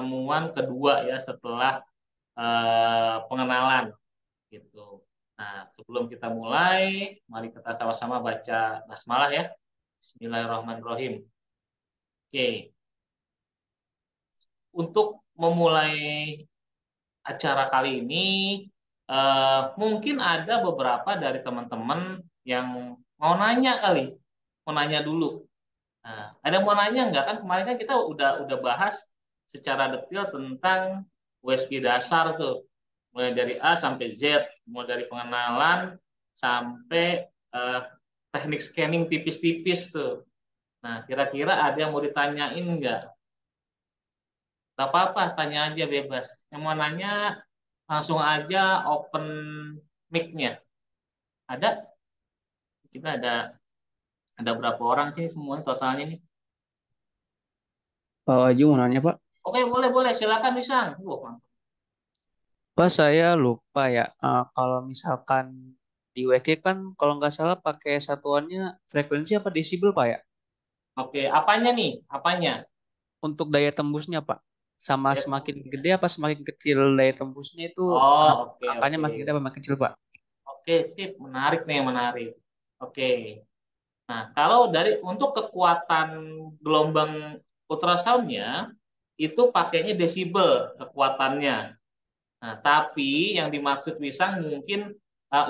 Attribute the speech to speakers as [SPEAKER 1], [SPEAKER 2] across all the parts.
[SPEAKER 1] pertemuan kedua ya setelah pengenalan gitu. Nah, sebelum kita mulai, mari kita sama-sama baca basmalah ya. Bismillahirrahmanirrahim. Oke, untuk memulai acara kali ini, mungkin ada beberapa dari teman-teman yang mau nanya kali, mau nanya dulu. Nah, ada yang mau nanya nggak kan kemarin kan kita udah bahas secara detail tentang USB dasar tuh, mulai dari A sampai Z, mulai dari pengenalan sampai eh, teknik scanning tipis-tipis tuh. Nah, kira-kira ada yang mau ditanyain nggak? Gak apa-apa, tanya aja bebas. Yang mau nanya langsung aja open mic-nya. Ada? Kita ada berapa orang sih semuanya totalnya nih?
[SPEAKER 2] Aju mau nanya Pak.
[SPEAKER 1] Oke, boleh boleh, silakan Wisang. Wah, mantap.
[SPEAKER 2] Pak saya lupa ya. Kalau misalkan di WK kan kalau nggak salah pakai satuannya frekuensi apa desibel Pak ya?
[SPEAKER 1] Oke, apanya nih? Apanya?
[SPEAKER 2] Untuk daya tembusnya Pak. Sama
[SPEAKER 1] Daya
[SPEAKER 2] semakin
[SPEAKER 1] tembusnya.
[SPEAKER 2] gede apa semakin kecil daya tembusnya itu
[SPEAKER 1] Oh, oke
[SPEAKER 2] angkanya
[SPEAKER 1] oke.
[SPEAKER 2] makin gede apa makin kecil Pak?
[SPEAKER 1] Oke, sip, menarik nih, menarik. Oke. Nah, kalau dari untuk kekuatan gelombang ultrasoundnya itu pakainya desibel kekuatannya. Nah, tapi yang dimaksud Wisang mungkin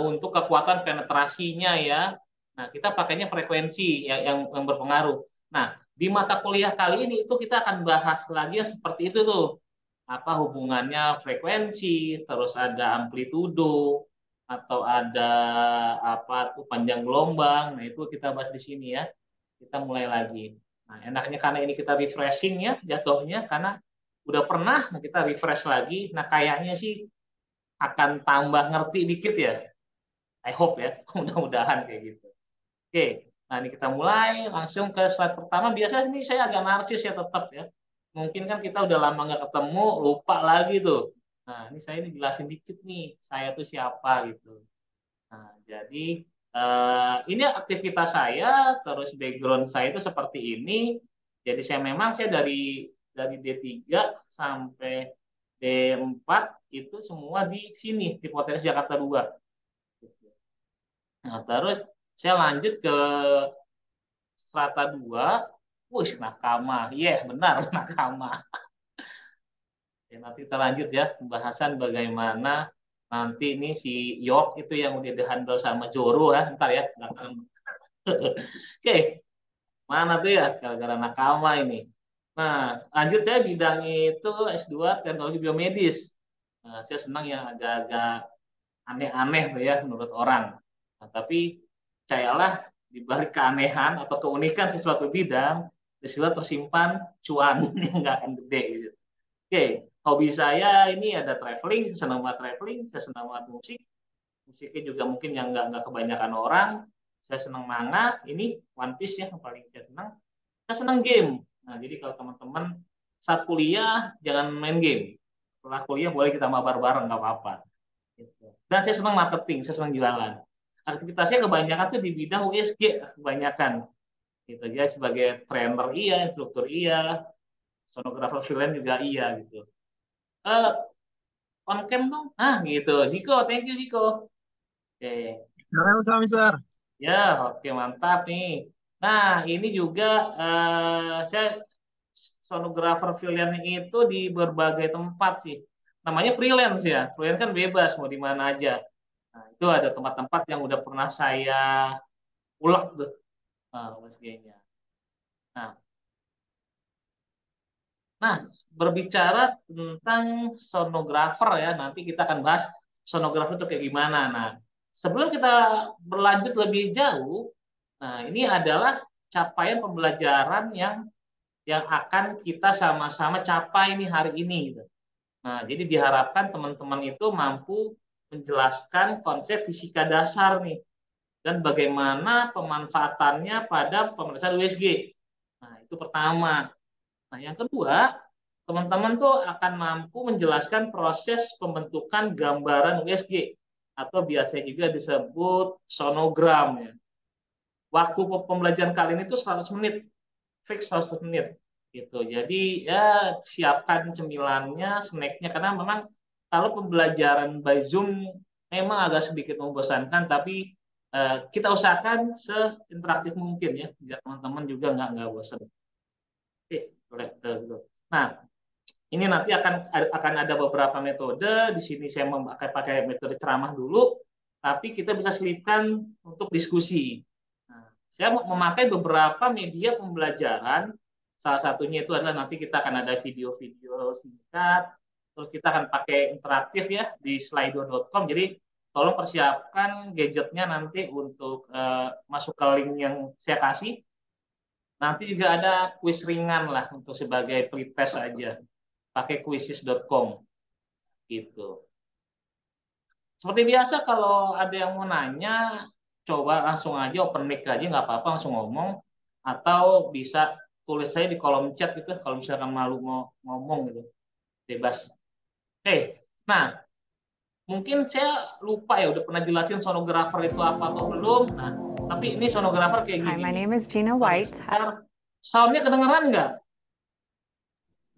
[SPEAKER 1] untuk kekuatan penetrasinya ya. Nah, kita pakainya frekuensi yang berpengaruh. Nah, di mata kuliah kali ini itu kita akan bahas lagi yang seperti itu tuh. Apa hubungannya frekuensi, terus ada amplitudo, atau ada apa tuh panjang gelombang. Nah, itu kita bahas di sini ya. Kita mulai lagi. Nah, enaknya karena ini kita refreshing ya jatuhnya karena udah pernah, nah kita refresh lagi. Nah, kayaknya sih akan tambah ngerti dikit ya. I hope ya, mudah-mudahan kayak gitu. Oke, nah ini kita mulai langsung ke slide pertama. Biasanya ini saya agak narsis ya tetap ya. Mungkin kan kita udah lama nggak ketemu, lupa lagi tuh. Nah, ini saya ini jelasin dikit nih, saya tuh siapa gitu. Nah, jadi ini aktivitas saya, terus background saya itu seperti ini. Jadi saya dari D3 sampai D4 itu semua di sini di Potensi Jakarta 2. Nah, terus saya lanjut ke Strata 2. Wih, Nakama. Iya, benar, Nakama. Ya, nanti kita lanjut ya pembahasan bagaimana nanti ini si York itu yang udah dihandle sama Zoro ya, ntar ya belakang. Oke, mana tuh ya gara-gara nakama ini. Nah, lanjut saya bidang itu S2 Teknologi Biomedis. Nah, saya senang yang agak-agak aneh-aneh tuh ya menurut orang. Nah, tapi percayalah di balik keanehan atau keunikan sesuatu bidang, di situ tersimpan cuan yang nggak akan gede gitu. Oke, hobi saya ini ada traveling, saya senang banget traveling, saya senang banget musik. Musiknya juga mungkin yang nggak kebanyakan orang. Saya senang manga, ini One Piece ya yang paling saya senang. Saya senang game. Nah, jadi kalau teman-teman saat kuliah jangan main game. Setelah kuliah boleh kita mabar bareng, nggak apa-apa. Gitu. Dan saya senang marketing, saya senang jualan. Aktivitasnya kebanyakan tuh di bidang USG, kebanyakan. Gitu aja sebagai trainer iya, instruktur iya, sonografer freelance juga iya gitu. Eh, on cam dong. Ah, gitu. Ziko, thank you Ziko. Oke.
[SPEAKER 2] Welcome, Sir.
[SPEAKER 1] Ya, oke mantap nih. Nah, ini juga saya sonografer freelance itu di berbagai tempat sih. Namanya freelance ya. Freelance kan bebas mau di mana aja. Nah, itu ada tempat-tempat yang udah pernah saya ulek tuh USG-nya. Nah, nah, berbicara tentang sonografer ya, nanti kita akan bahas sonografer itu kayak gimana. Nah, sebelum kita berlanjut lebih jauh, nah ini adalah capaian pembelajaran yang akan kita sama-sama capai nih hari ini gitu. Nah, jadi diharapkan teman-teman itu mampu menjelaskan konsep fisika dasar nih dan bagaimana pemanfaatannya pada pemeriksaan USG. Nah, itu pertama. Nah, yang kedua, teman-teman tuh akan mampu menjelaskan proses pembentukan gambaran USG atau biasanya juga disebut sonogram ya. Waktu pembelajaran kali ini tuh 100 menit, fix 100 menit. gitu. Jadi ya siapkan cemilannya, snacknya, karena memang kalau pembelajaran by Zoom memang agak sedikit membosankan, tapi kita usahakan seinteraktif mungkin ya, biar teman-teman juga nggak bosan. Oke, boleh. Gitu. Nah, ini nanti akan ada beberapa metode. Di sini saya pakai metode ceramah dulu, tapi kita bisa selipkan untuk diskusi. Nah, saya mau memakai beberapa media pembelajaran. Salah satunya itu adalah nanti kita akan ada video-video singkat, terus kita akan pakai interaktif ya di slido.com. Jadi tolong persiapkan gadgetnya nanti untuk masuk ke link yang saya kasih. Nanti juga ada kuis ringan lah untuk sebagai pretest aja. Pakai quizzes.com gitu. Seperti biasa kalau ada yang mau nanya, coba langsung aja open mic aja nggak apa-apa, langsung ngomong, atau bisa tulis saya di kolom chat gitu kalau misalkan malu mau ngomong gitu, bebas. Oke, nah mungkin saya lupa ya udah pernah jelasin sonografer itu apa atau belum. Nah, tapi ini sonografer kayak
[SPEAKER 3] Hi,
[SPEAKER 1] gini
[SPEAKER 3] my
[SPEAKER 1] nih.
[SPEAKER 3] name is Gina
[SPEAKER 1] Coba nih,
[SPEAKER 3] White.
[SPEAKER 1] sebentar. Soundnya kedengeran nggak?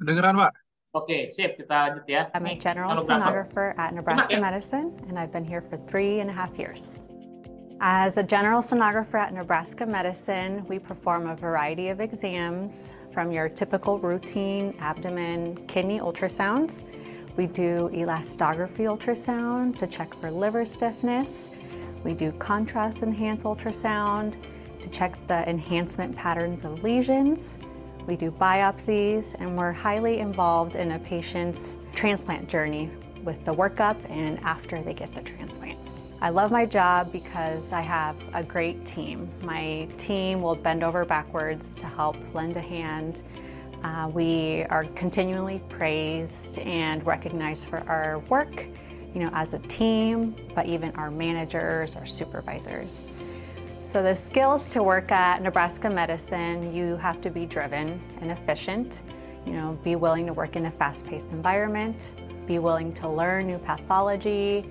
[SPEAKER 4] Kedengeran, Pak?
[SPEAKER 1] Oke, sip, kita lanjut ya.
[SPEAKER 3] I'm a
[SPEAKER 1] Nih,
[SPEAKER 3] general
[SPEAKER 1] sonografer.
[SPEAKER 3] sonographer at
[SPEAKER 1] Simak
[SPEAKER 3] Nebraska
[SPEAKER 1] ya.
[SPEAKER 3] Medicine, and I've been here for 3.5 years. As a general sonographer at Nebraska Medicine, we perform a variety of exams from your typical routine abdomen, kidney ultrasounds. We do elastography ultrasound to check for liver stiffness. We do contrast enhanced ultrasound to check the enhancement patterns of lesions. We do biopsies, and we're highly involved in a patient's transplant journey with the workup and after they get the transplant. I love my job because I have a great team. My team will bend over backwards to help lend a hand. We are continually praised and recognized for our work, as a team, but even our managers, our supervisors. So the skills to work at Nebraska Medicine, you have to be driven and efficient, be willing to work in a fast-paced environment, be willing to learn new pathology,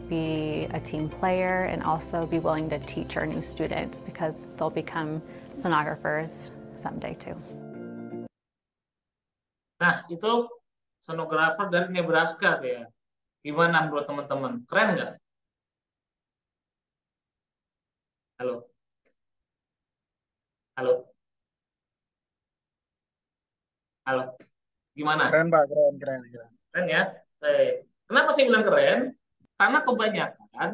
[SPEAKER 3] be a team player, and also be willing to teach our new students because they'll become sonographers someday too.
[SPEAKER 1] Nah, itu sonografer dari Nebraska tuh ya. Gimana menurut teman-teman? Keren nggak? Halo? Halo? Halo? Gimana?
[SPEAKER 4] Keren, Pak. Keren.
[SPEAKER 1] Keren ya? Kenapa saya bilang keren? Karena kebanyakan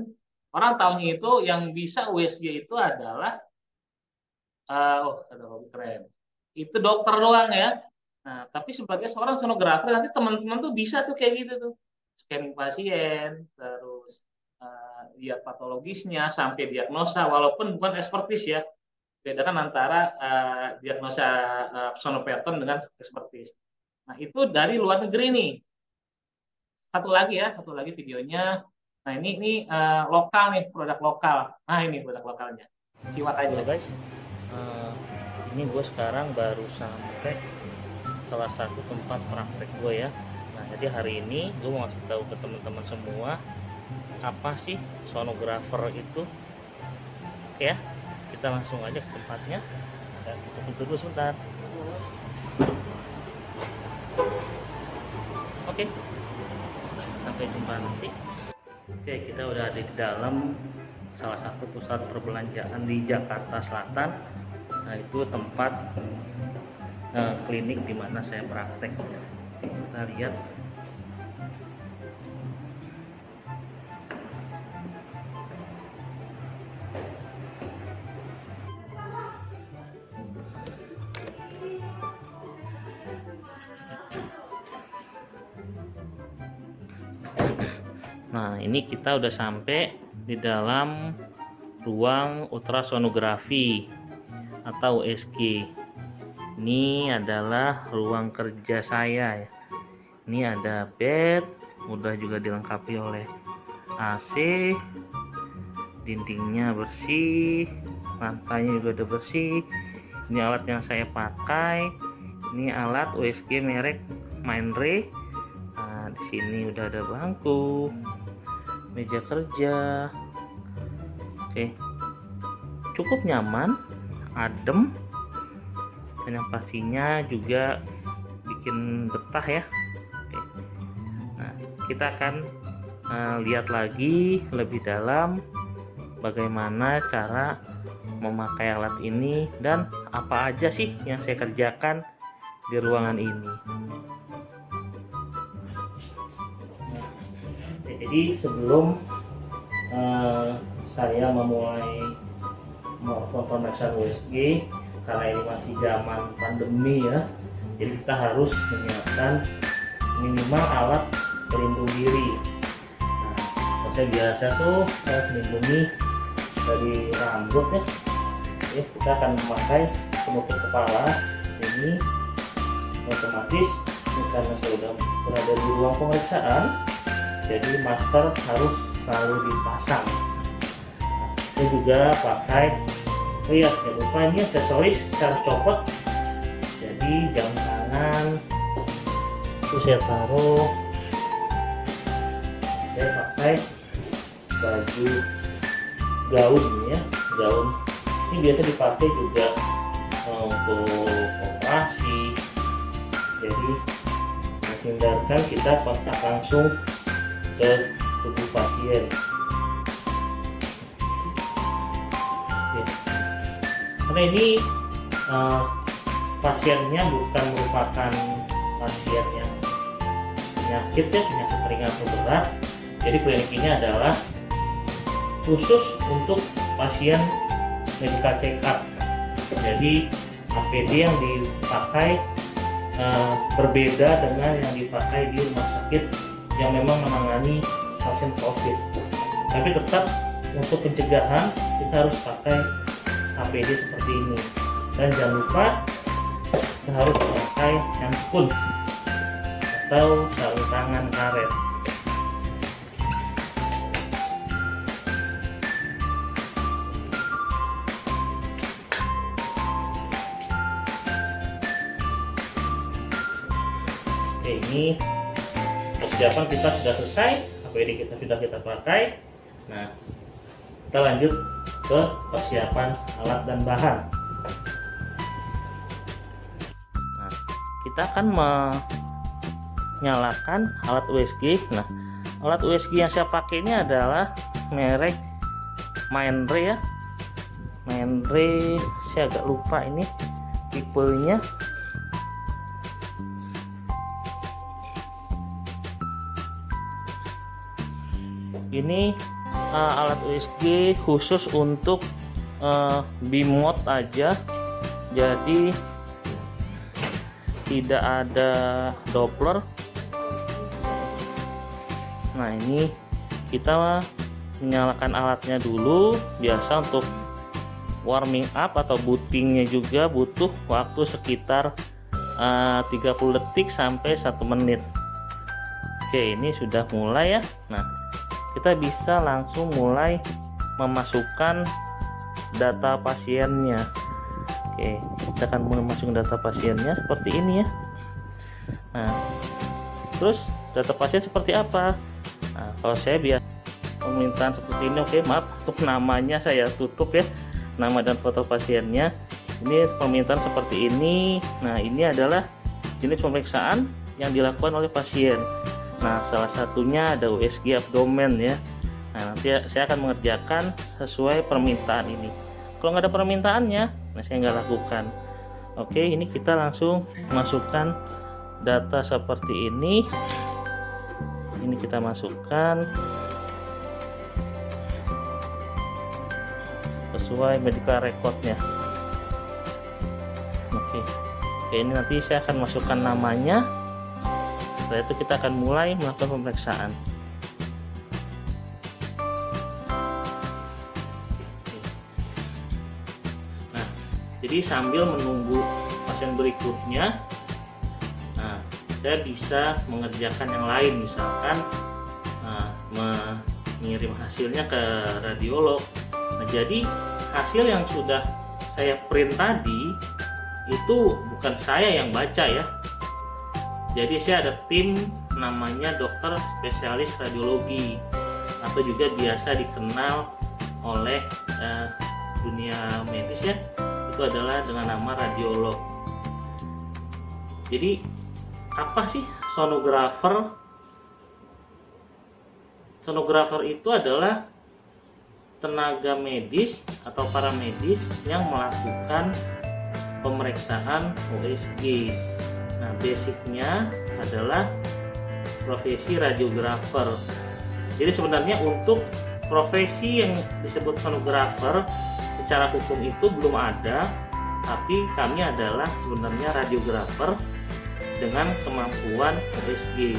[SPEAKER 1] orang tahunya itu yang bisa USG itu adalah kata Robi keren. Itu dokter doang ya. Nah, tapi sebagai seorang sonografer nanti teman-teman tuh bisa tuh kayak gitu tuh. Scanning pasien, terus lihat patologisnya sampai diagnosa walaupun bukan ekspertis ya. Bedakan antara diagnosa sonopattern dengan ekspertis. Nah, itu dari luar negeri nih. Satu lagi videonya. Nah, ini lokal nih, produk lokal. Nah, ini produk lokalnya. Simak aja.
[SPEAKER 5] Halo guys, ini gue sekarang baru sampai salah satu tempat praktek gue ya. Nah, jadi hari ini gue mau kasih tahu ke teman-teman semua apa sih sonografer itu. Oke ya, kita langsung aja ke tempatnya. Dan tunggu dulu sebentar. Oke, sampai jumpa nanti. Oke, kita udah ada di dalam salah satu pusat perbelanjaan di Jakarta Selatan. Nah, itu tempat klinik di mana saya praktek. Kita lihat. Nah, ini kita udah sampai di dalam ruang ultrasonografi atau USG. Ini adalah ruang kerja saya ya. Ini ada bed, udah juga dilengkapi oleh AC, dindingnya bersih, lantainya juga udah bersih. Ini alat yang saya pakai. Ini alat USG merek Mindray. Nah, di sini udah ada bangku, meja kerja. Oke, cukup nyaman, adem. dan yang pastinya juga bikin betah ya. Oke. Nah, kita akan lihat lagi lebih dalam bagaimana cara memakai alat ini dan apa aja sih yang saya kerjakan di ruangan ini. Jadi sebelum saya memulai melakukan pemeriksaan USG, karena ini masih zaman pandemi ya, jadi kita harus menyiapkan minimal alat pelindung diri. Nah, saya biasa tuh saya melindungi dari rambut ya. Kita akan memakai penutup kepala ini. Otomatis ini karena saya sudah berada di ruang pemeriksaan, jadi masker harus selalu dipasang. Saya juga pakai, oh iya, jangan lupa ini aksesoris cara copot. Jadi jam tangan itu saya taruh. Saya pakai baju gaun ya, gaun ini biasa dipakai juga untuk operasi. Jadi menghindarkan kita kontak langsung ke tubuh pasien. Oke. Karena ini pasiennya bukan merupakan pasien yang penyakit ya, penyakit ringan atau berat. Jadi klinik ini adalah khusus untuk pasien medical check up. Jadi APD yang dipakai berbeda dengan yang dipakai di rumah sakit yang memang menangani pasien COVID. Tapi tetap untuk pencegahan kita harus pakai APD seperti ini. Dan jangan lupa kita harus pakai handscoon atau sarung tangan karet. Oke, ini persiapan kita sudah selesai, APD kita sudah kita pakai. Nah, kita lanjut ke persiapan alat dan bahan. Nah, kita akan menyalakan alat USG. Nah, alat USG yang saya pakai ini adalah merek Mindray ya. Mindray, saya agak lupa ini tipenya. Ini alat USG khusus untuk B-mode aja, jadi tidak ada Doppler. Nah, ini kita menyalakan alatnya dulu. Biasa untuk warming up atau bootingnya juga butuh waktu sekitar 30 detik sampai 1 menit. Oke, ini sudah mulai ya. Nah, kita bisa langsung mulai memasukkan data pasiennya. Oke, kita akan mulai masukkan data pasiennya seperti ini ya. Nah, terus data pasien seperti apa? Nah, kalau saya biasa permintaan seperti ini, oke, maaf untuk namanya saya tutup ya, nama dan foto pasiennya. Ini permintaan seperti ini. Nah, ini adalah jenis pemeriksaan yang dilakukan oleh pasien. Nah, salah satunya ada USG abdomen ya. Nah, nanti saya akan mengerjakan sesuai permintaan ini. Kalau nggak ada permintaannya, nah saya nggak lakukan. Oke, ini kita langsung masukkan data seperti ini. Ini kita masukkan sesuai medical recordnya. Oke, ini nanti saya akan masukkan namanya. Setelah itu kita akan mulai melakukan pemeriksaan. Nah, jadi sambil menunggu pasien berikutnya, nah, saya bisa mengerjakan yang lain, misalkan mengirim hasilnya ke radiolog. Nah, jadi hasil yang sudah saya print tadi itu bukan saya yang baca ya. Jadi saya ada tim namanya dokter spesialis radiologi, atau juga biasa dikenal oleh dunia medis ya, itu adalah dengan nama radiolog. Jadi apa sih sonografer? Sonografer itu adalah tenaga medis atau paramedis yang melakukan pemeriksaan USG. Nah, basicnya adalah profesi radiografer. Jadi sebenarnya untuk profesi yang disebut sonografer secara hukum itu belum ada, tapi kami adalah sebenarnya radiografer dengan kemampuan USG.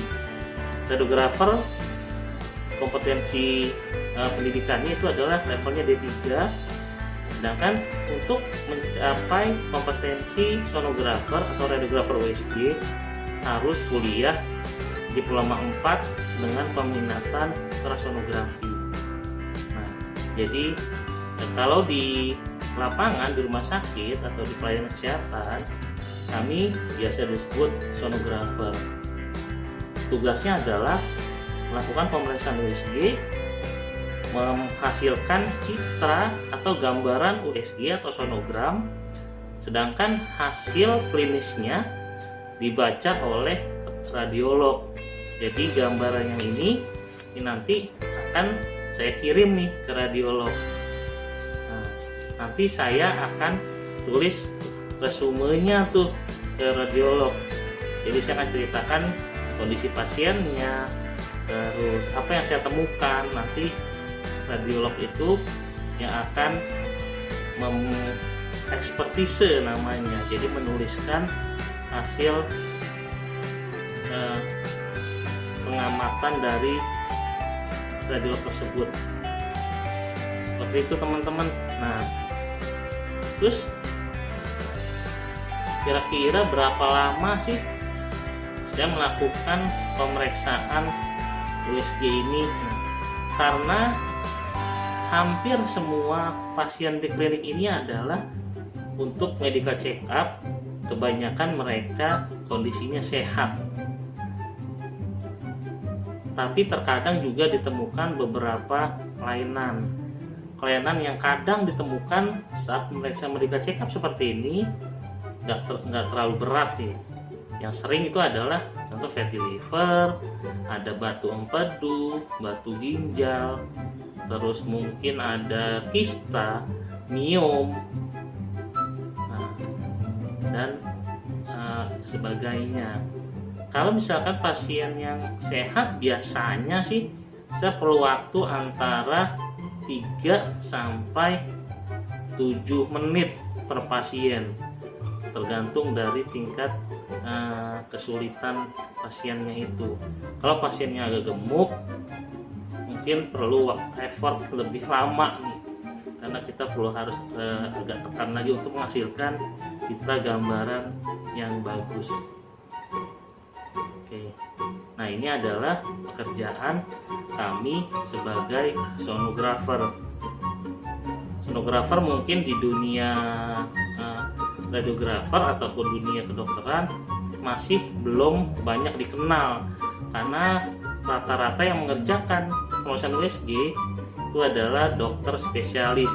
[SPEAKER 5] Radiografer kompetensi pendidikannya itu adalah levelnya D3, sedangkan untuk mencapai kompetensi sonografer atau radiografer USG harus kuliah diploma 4 dengan peminatan ultrasonografi. Nah, jadi kalau di lapangan di rumah sakit atau di pelayanan kesehatan kami biasa disebut sonografer. Tugasnya adalah melakukan pemeriksaan USG, menghasilkan citra atau gambaran USG atau sonogram, sedangkan hasil klinisnya dibaca oleh radiolog. Jadi gambaran yang ini nanti akan saya kirim nih ke radiolog. Nah, nanti saya akan tulis resumenya tuh ke radiolog. Jadi saya akan ceritakan kondisi pasiennya, terus apa yang saya temukan. Nanti radiolog itu yang akan mengekspertise namanya, jadi menuliskan hasil pengamatan dari radiolog tersebut. Seperti itu teman-teman. Nah, terus kira-kira berapa lama sih saya melakukan pemeriksaan USG ini? Karena hampir semua pasien di klinik ini adalah untuk medical check up, kebanyakan mereka kondisinya sehat. Tapi terkadang juga ditemukan beberapa kelainan yang kadang ditemukan saat memeriksa medical check up seperti ini nggak terlalu berat nih. Yang sering itu adalah contoh fatty liver, ada batu empedu, batu ginjal, terus mungkin ada kista, miom, dan sebagainya. Kalau misalkan pasien yang sehat biasanya sih saya perlu waktu antara 3 sampai 7 menit per pasien, tergantung dari tingkat kesulitan pasiennya itu. Kalau pasiennya agak gemuk, mungkin perlu effort lebih lama nih, karena kita perlu harus agak tekan lagi untuk menghasilkan citra gambaran yang bagus. Oke, nah ini adalah pekerjaan kami sebagai sonografer. Sonografer mungkin di dunia radiografer ataupun dunia kedokteran masih belum banyak dikenal, karena rata-rata yang mengerjakan pemeriksaan USG itu adalah dokter spesialis,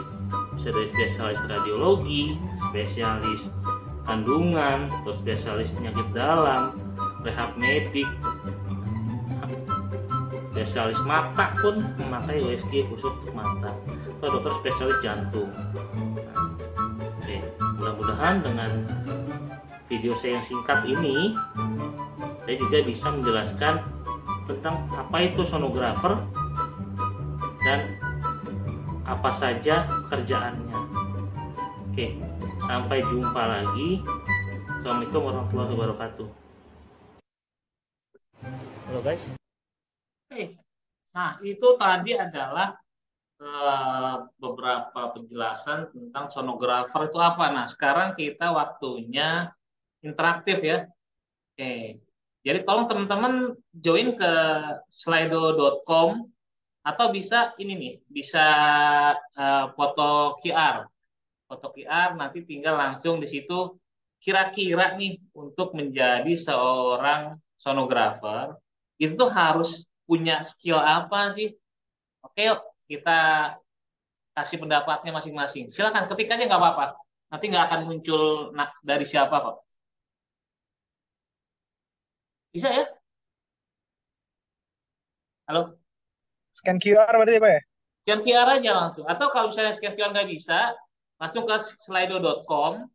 [SPEAKER 5] bisa dari spesialis radiologi, spesialis kandungan, atau spesialis penyakit dalam, rehab medik, spesialis mata pun memakai USG khusus untuk mata, atau dokter spesialis jantung. Oke, mudah-mudahan dengan video saya yang singkat ini saya juga bisa menjelaskan tentang apa itu sonografer dan apa saja pekerjaannya. Oke, sampai jumpa lagi. Assalamualaikum warahmatullahi wabarakatuh. Halo guys.
[SPEAKER 1] Nah, itu tadi adalah beberapa penjelasan tentang sonografer itu apa. Nah, sekarang kita waktunya interaktif ya. Oke. Jadi tolong teman-teman join ke slido.com atau bisa ini nih, bisa foto QR. Foto QR nanti tinggal langsung di situ kira-kira nih untuk menjadi seorang sonografer itu tuh harus punya skill apa sih? Oke, yuk kita kasih pendapatnya masing-masing. Silakan ketik aja nggak apa-apa. Nanti nggak akan muncul dari siapa kok. Bisa ya? Halo?
[SPEAKER 4] Scan QR berarti ya, Pak ya?
[SPEAKER 1] Scan QR aja langsung. Atau kalau misalnya scan QR nggak bisa, langsung ke slido.com,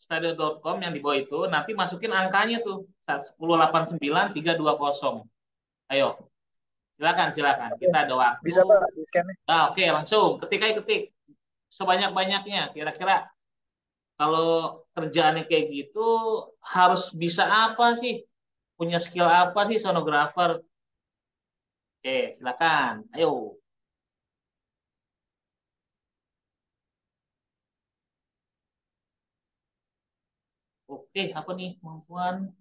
[SPEAKER 1] slido.com yang di bawah itu, nanti masukin angkanya tuh, 1089320. Ayo, silakan, silakan.
[SPEAKER 4] Oke.
[SPEAKER 1] Kita ada waktu.
[SPEAKER 4] Bisa, Pak, di scan-nya.
[SPEAKER 1] Nah, oke, langsung ketik sebanyak-banyaknya. Kira-kira kalau kerjaannya kayak gitu, harus bisa apa sih? Punya skill apa sih sonografer? Oke, silakan. Ayo. Oke, apa nih kemampuan?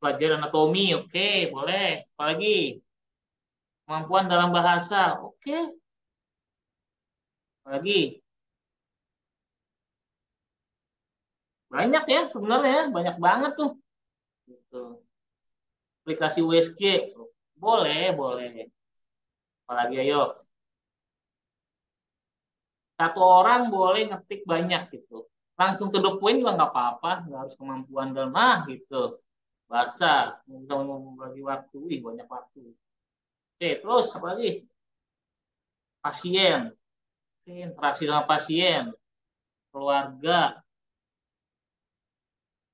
[SPEAKER 1] Pelajaran anatomi, oke, boleh. Apalagi kemampuan dalam bahasa, oke. Apalagi banyak ya sebenarnya, banyak banget tuh. Gitu. Aplikasi USG, boleh, boleh. Apalagi ayo, satu orang boleh ngetik banyak gitu. Langsung to the point juga nggak apa-apa, nggak harus kemampuan dalam gitu. Bahasa, kita mau membagi waktu, banyak waktu. Oke, terus apa lagi? Pasien, oke, interaksi sama pasien, keluarga,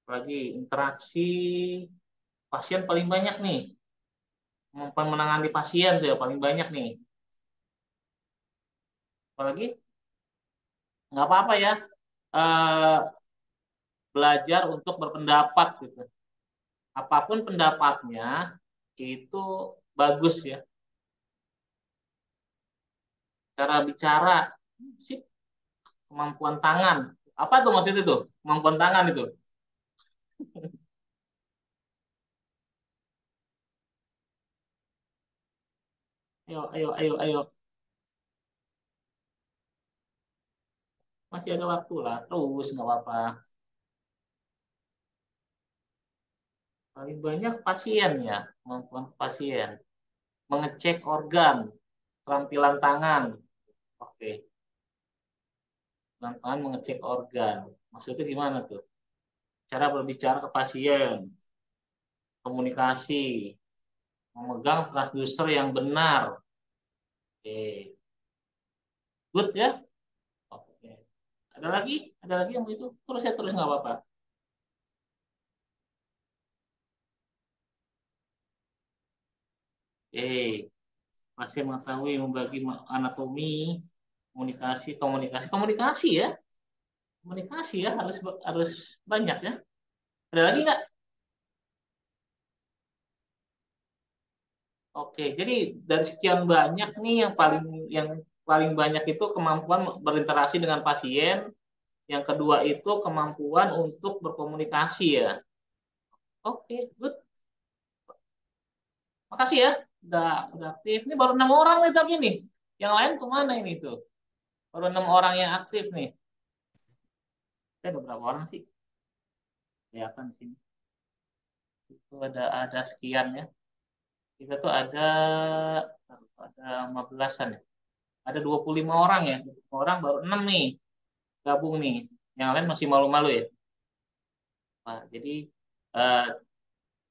[SPEAKER 1] lagi interaksi pasien paling banyak nih. Kemampuan menangani pasien tuh ya paling banyak nih. Apalagi nggak apa-apa ya, eh, belajar untuk berpendapat gitu. Apapun pendapatnya itu bagus ya. Cara bicara, sip, kemampuan tangan. Apa tuh maksud itu? Kemampuan tangan itu. Ayo, ayo, ayo, ayo. Masih ada waktu lah. Terus nggak apa-apa. Paling banyak pasien ya, kemampuan pasien. Mengecek organ, keterampilan tangan. Oke, keterampilan tangan mengecek organ. Maksudnya gimana tuh? Cara berbicara ke pasien, komunikasi, memegang transducer yang benar. Oke, good ya. Oke. Ada lagi? Ada lagi yang itu? Terus ya terus nggak apa-apa. Oke, masih mengetahui membagi anatomi, komunikasi, komunikasi, komunikasi ya, komunikasi ya harus harus banyak ya. Ada lagi nggak? Oke, jadi dari sekian banyak nih yang paling banyak itu kemampuan berinteraksi dengan pasien. Yang kedua itu kemampuan untuk berkomunikasi ya. Oke, good. Makasih ya. Udah aktif. Ini baru 6 orang nih tapi nih. Yang lain kemana ini tuh? Baru 6 orang yang aktif nih. Ada berapa orang sih? Kelihatan di sini. Itu ada sekian ya. Kita tuh ada 15-an ya. Ada 25 orang ya. 25 orang baru 6 nih gabung nih. Yang lain masih malu-malu ya. Nah, jadi eh,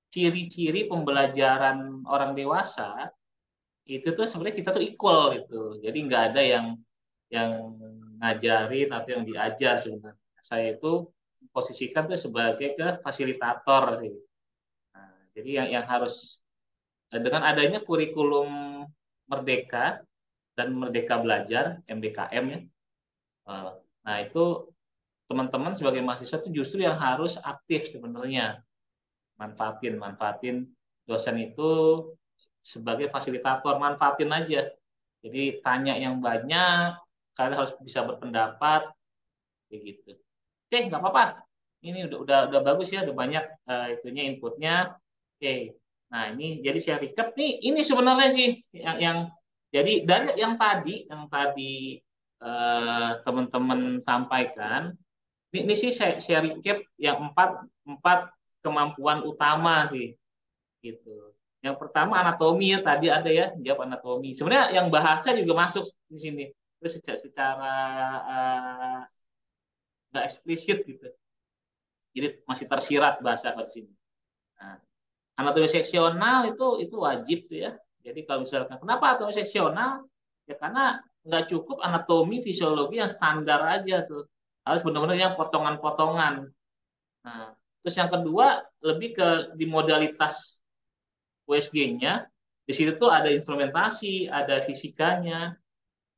[SPEAKER 1] ciri-ciri pembelajaran orang dewasa itu tuh sebenarnya kita tuh equal gitu. Jadi nggak ada yang ngajarin atau yang diajar sebenarnya. Saya itu posisikan tuh sebagai ke fasilitator sih. Nah, jadi yang harus dengan adanya kurikulum Merdeka dan Merdeka Belajar MBKM ya. eh, Nah, itu teman-teman sebagai mahasiswa itu justru yang harus aktif sebenarnya. Manfaatin dosen itu sebagai fasilitator, manfaatin aja. Jadi tanya yang banyak, kalian harus bisa berpendapat, kayak gitu. Oke, nggak apa-apa. Ini udah bagus ya, udah banyak itunya inputnya. Oke. Nah, ini jadi saya recap nih. Ini sebenarnya sih yang jadi dari yang tadi teman-teman sampaikan. Ini sih saya recap yang empat empat kemampuan utama sih gitu. Yang pertama anatomi ya tadi ada ya, jawab anatomi. Sebenarnya yang bahasa juga masuk di sini. terus secara eh, nggak eksplisit gitu. Jadi masih tersirat bahasa di sini. Nah, anatomi seksional itu wajib tuh ya. Jadi kalau misalkan kenapa anatomi seksional? Ya karena nggak cukup anatomi fisiologi yang standar aja tuh. Harus benar-benar yang potongan-potongan. Nah, terus yang kedua lebih ke di modalitas USG-nya. Di situ tuh ada instrumentasi, ada fisikanya.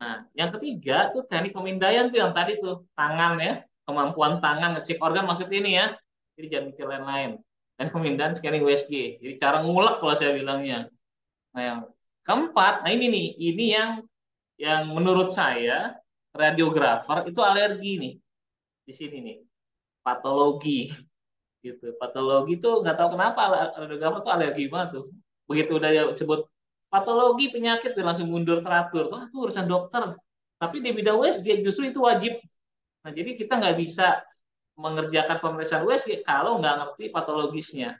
[SPEAKER 1] Nah, yang ketiga tuh teknik pemindaian tuh yang tadi tuh tangan ya, kemampuan tangan ngecek organ maksud ini ya. Jadi jangan mikir lain-lain. Dan pemindaian scanning USG. Jadi cara ngulek kalau saya bilangnya. Nah, yang keempat, nah ini nih, ini yang menurut saya radiografer itu alergi nih di sini nih, patologi gitu. Patologi tuh nggak tahu kenapa radiografer tuh alergi banget tuh. Begitu udah sebut patologi penyakit dia langsung mundur teratur. Wah, itu urusan dokter. Tapi di bidang USG justru itu wajib. Nah, jadi kita nggak bisa mengerjakan pemeriksaan USG kalau nggak ngerti patologisnya.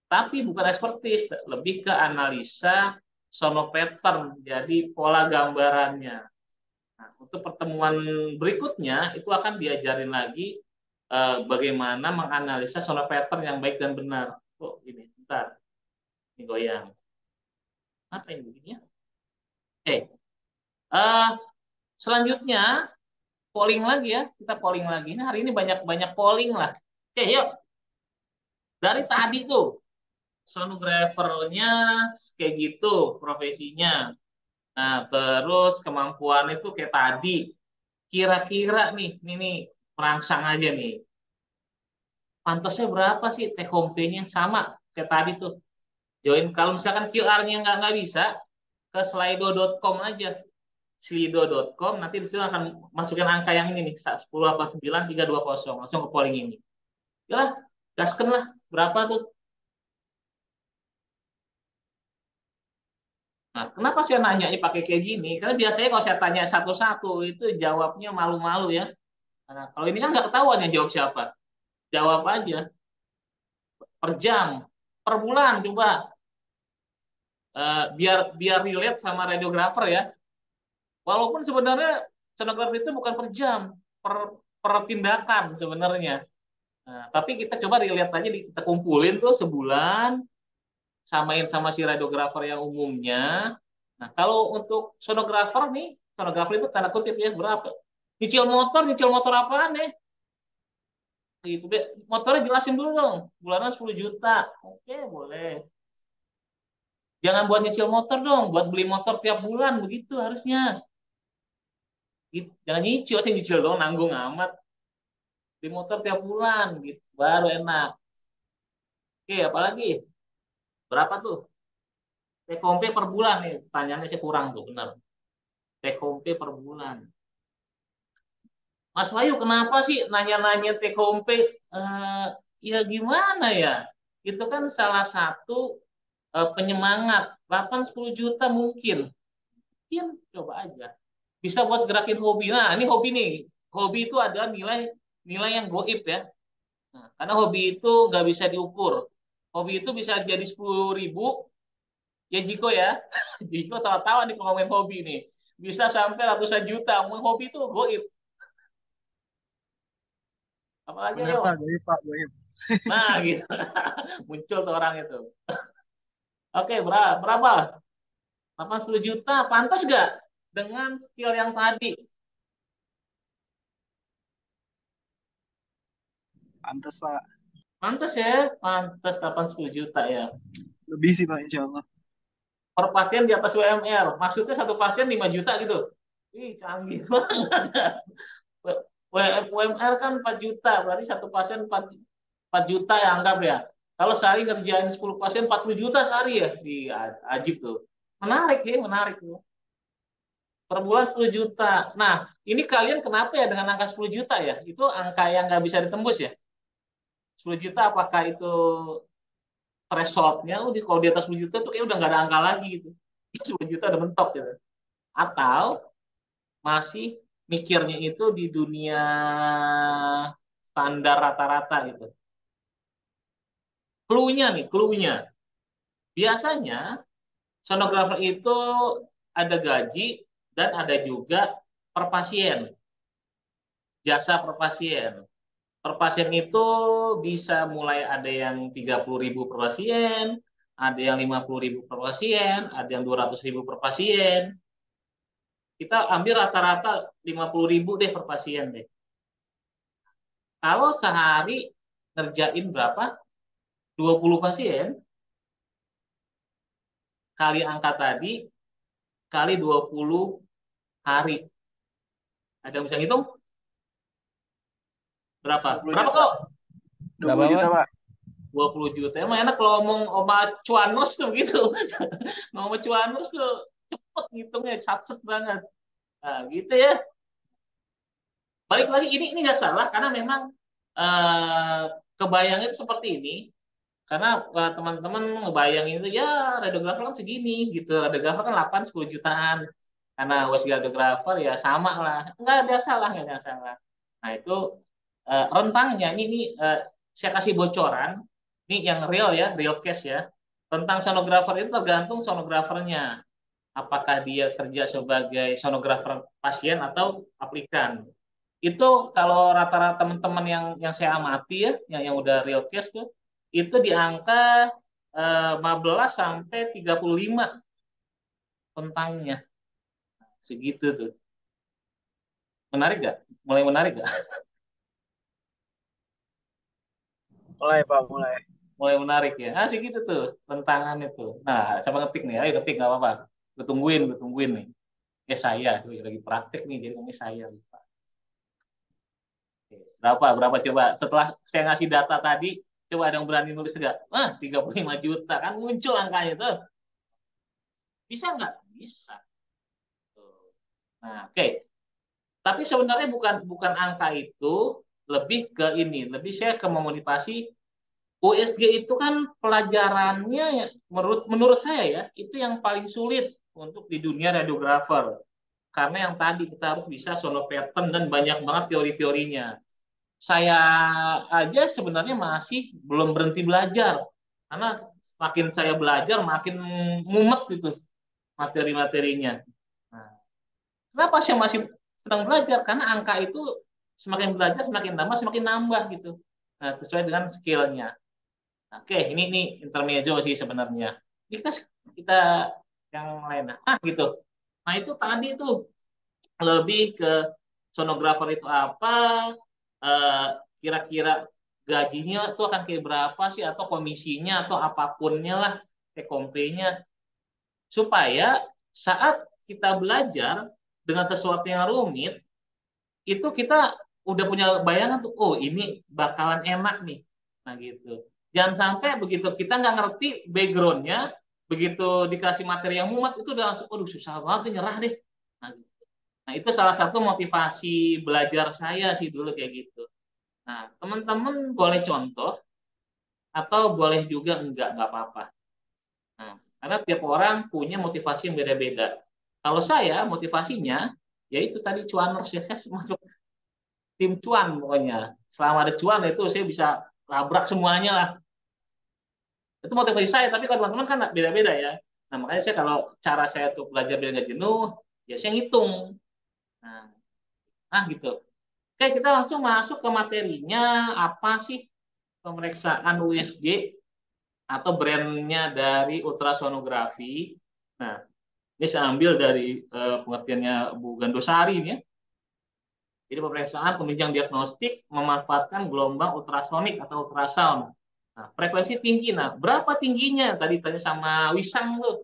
[SPEAKER 1] Tapi bukan ekspertis, lebih ke analisa sonopattern, jadi pola gambarannya. Nah, untuk pertemuan berikutnya itu akan diajarin lagi bagaimana menganalisa sonopattern yang baik dan benar. Oh, ini, bentar. Ini goyang. Apa ini begini ya? Eh, selanjutnya polling lagi ya. Kita polling lagi. Nah, hari ini banyak polling lah. Oke, yuk. Dari tadi tuh sonografernya kayak gitu profesinya. Nah, terus kemampuan itu kayak tadi. Kira-kira nih merangsang aja nih. Pantasnya berapa sih take home pay-nya? Sama kayak tadi tuh. Join kalau misalkan QR-nya nggak bisa, ke slido.com aja. Slido.com nanti di situ akan masukin angka yang ini nih 1089 320 langsung ke polling ini. Yalah, gasken lah berapa tuh? Nah, kenapa saya nanya ini pakai kayak gini? Karena biasanya kalau saya tanya satu-satu itu jawabnya malu-malu ya. Nah, kalau ini kan nggak ketahuan yang jawab siapa. Jawab aja per jam, per bulan coba. Biar biar relate sama radiografer ya. Walaupun sebenarnya sonografer itu bukan per jam, per per tindakan sebenarnya. Nah, tapi kita coba dilihat aja, kita kumpulin tuh sebulan, samain sama si radiografer yang umumnya. Nah, kalau untuk sonografer nih, sonografer itu tanda kutip ya berapa? Nyicil motor apaan ya? Gitu, motornya jelasin dulu dong, bulanan 10 juta. Oke, boleh. Jangan buat nyicil motor dong, buat beli motor tiap bulan, begitu harusnya. Gitu. Jangan nyicil, aja nyicil dong, nanggung amat. Beli motor tiap bulan, gitu, baru enak. Oke, apalagi? Berapa tuh? Take home pay per bulan nih. Pertanyaannya saya kurang tuh, benar. Take home pay per bulan. Mas Wahyu, kenapa sih nanya-nanya take home pay? Ya gimana ya? Itu kan salah satu penyemangat. 8-10 juta mungkin. Mungkin coba aja. Bisa buat gerakin hobi. Nah, ini hobi nih. Hobi itu ada nilai nilai yang goib ya. Nah, karena hobi itu nggak bisa diukur. Hobi itu bisa jadi 10.000, ya Jiko ya. Jiko tahu-tahu nih kalau ngomongin hobi nih. Bisa sampai ratusan juta. Ngomong hobi itu goib. Apalagi
[SPEAKER 4] Benar
[SPEAKER 1] ayo.
[SPEAKER 4] Pak, goib Pak, goib.
[SPEAKER 1] Nah gitu. Muncul tuh orang itu. Oke, berapa? 80 juta. Pantas gak? Dengan skill yang tadi.
[SPEAKER 4] Pantas Pak.
[SPEAKER 1] Pantas ya. Pantas 80 juta ya.
[SPEAKER 4] Lebih sih Pak, insya Allah.
[SPEAKER 1] Per pasien di atas UMR. Maksudnya satu pasien 5 juta gitu. Ih, canggih banget. UMR kan 4 juta, berarti satu pasien 4 juta ya anggap ya. Kalau sehari ngerjain 10 pasien 40 juta sehari ya. Di ajib tuh. Menarik ya, menarik tuh. Per bulan 10 juta. Nah, ini kalian kenapa ya dengan angka 10 juta ya? Itu angka yang nggak bisa ditembus ya? 10 juta apakah itu thresholdnya? Kalau di atas 10 juta tuh kayak udah nggak ada angka lagi gitu. 10 juta udah mentok gitu. Atau masih mikirnya itu di dunia standar rata-rata gitu. Clue-nya nih, clue-nya. Biasanya sonografer itu ada gaji dan ada juga per pasien, jasa per pasien. Per pasien itu bisa mulai ada yang 30.000 per pasien, ada yang 50.000 per pasien, ada yang 200.000 per pasien. Kita ambil rata-rata 50.000 deh per pasien deh. Kalau sehari ngerjain berapa? 20 pasien, kali angka tadi, kali 20 hari. Ada yang bisa ngitung? Berapa?
[SPEAKER 4] 20
[SPEAKER 1] Berapa
[SPEAKER 4] juta.
[SPEAKER 1] kok?
[SPEAKER 4] 20 juta, Pak.
[SPEAKER 1] 20 juta. Emang enak kalau ngomong sama cuanus tuh gitu. Ngomong sama cuanus tuh cepet ngitungnya, satset banget. Nah, gitu ya. Balik lagi ini nggak salah karena memang eh, kebayang itu seperti ini. Karena teman-teman ngebayang itu ya radiografer kan segini gitu. Radiografer kan 8-10 jutaan. Karena USG radiografer ya sama lah. Nggak ada salah, nggak ada salah. Nah itu rentangnya ini saya kasih bocoran. Ini yang real ya, real case ya. Tentang sonografer itu tergantung sonografernya. Apakah dia kerja sebagai sonografer pasien atau aplikan. Itu kalau rata-rata teman-teman yang saya amati ya, yang udah real case tuh, itu di angka 15 sampai 35 tentangnya. Segitu tuh. Menarik gak? Mulai menarik gak?
[SPEAKER 4] Mulai, Pak, mulai.
[SPEAKER 1] Mulai menarik ya. Ah, segitu tuh tentangan itu. Nah, siapa ngetik nih? Ayo ketik nggak apa-apa. Gue tungguin nih. Saya, gue lagi praktek nih, jadi ngomongnya saya. Lupa. Oke. Berapa coba? Setelah saya ngasih data tadi, coba ada yang berani nulis nggak? 35 juta. Kan muncul angkanya tuh. Bisa nggak? Bisa. Tuh. Nah, oke. Tapi sebenarnya bukan bukan angka itu, lebih ke ini, lebih saya ke memotivasi USG itu kan pelajarannya menurut menurut saya ya, itu yang paling sulit untuk di dunia radiografer. Karena yang tadi kita harus bisa sono pattern dan banyak banget teori-teorinya. Saya aja sebenarnya masih belum berhenti belajar. Karena makin saya belajar makin mumet gitu materi-materinya. Nah, kenapa saya masih sedang belajar? Karena angka itu semakin belajar semakin tambah semakin nambah gitu. Nah, sesuai dengan skillnya. Oke, ini intermezzo sih sebenarnya. Ini kita yang lain. Nah, gitu. Nah, itu tadi tuh lebih ke sonografer itu apa, eh, kira-kira gajinya tuh akan kayak berapa sih, atau komisinya, atau apapunnya lah, take home-nya, supaya saat kita belajar dengan sesuatu yang rumit, itu kita udah punya bayangan tuh, oh ini bakalan enak nih. Nah gitu. Jangan sampai begitu kita nggak ngerti backgroundnya, begitu dikasih materi yang mumat itu udah langsung, aduh susah banget nih, nyerah deh. Nah, gitu. Nah itu salah satu motivasi belajar saya sih dulu kayak gitu. Nah teman-teman boleh contoh atau boleh juga nggak apa-apa. Nah, karena tiap orang punya motivasi yang beda-beda. Kalau saya motivasinya yaitu tadi cuaners ya, saya masuk tim cuan pokoknya. Selama ada cuan itu saya bisa labrak semuanya lah. Itu motivasi saya, tapi kalau teman-teman kan beda-beda ya. Nah, makanya saya kalau cara saya tuh belajar biar nggak jenuh, ya saya ngitung. Nah, gitu. Oke, kita langsung masuk ke materinya. Apa sih pemeriksaan USG atau brandnya dari ultrasonografi? Nah, ini saya ambil dari pengertiannya Bu Gandosari ini ya. Jadi pemeriksaan penunjang diagnostik memanfaatkan gelombang ultrasonik atau ultrasound. Nah, frekuensi tinggi. Nah, berapa tingginya? Tadi tanya sama Wisang tuh.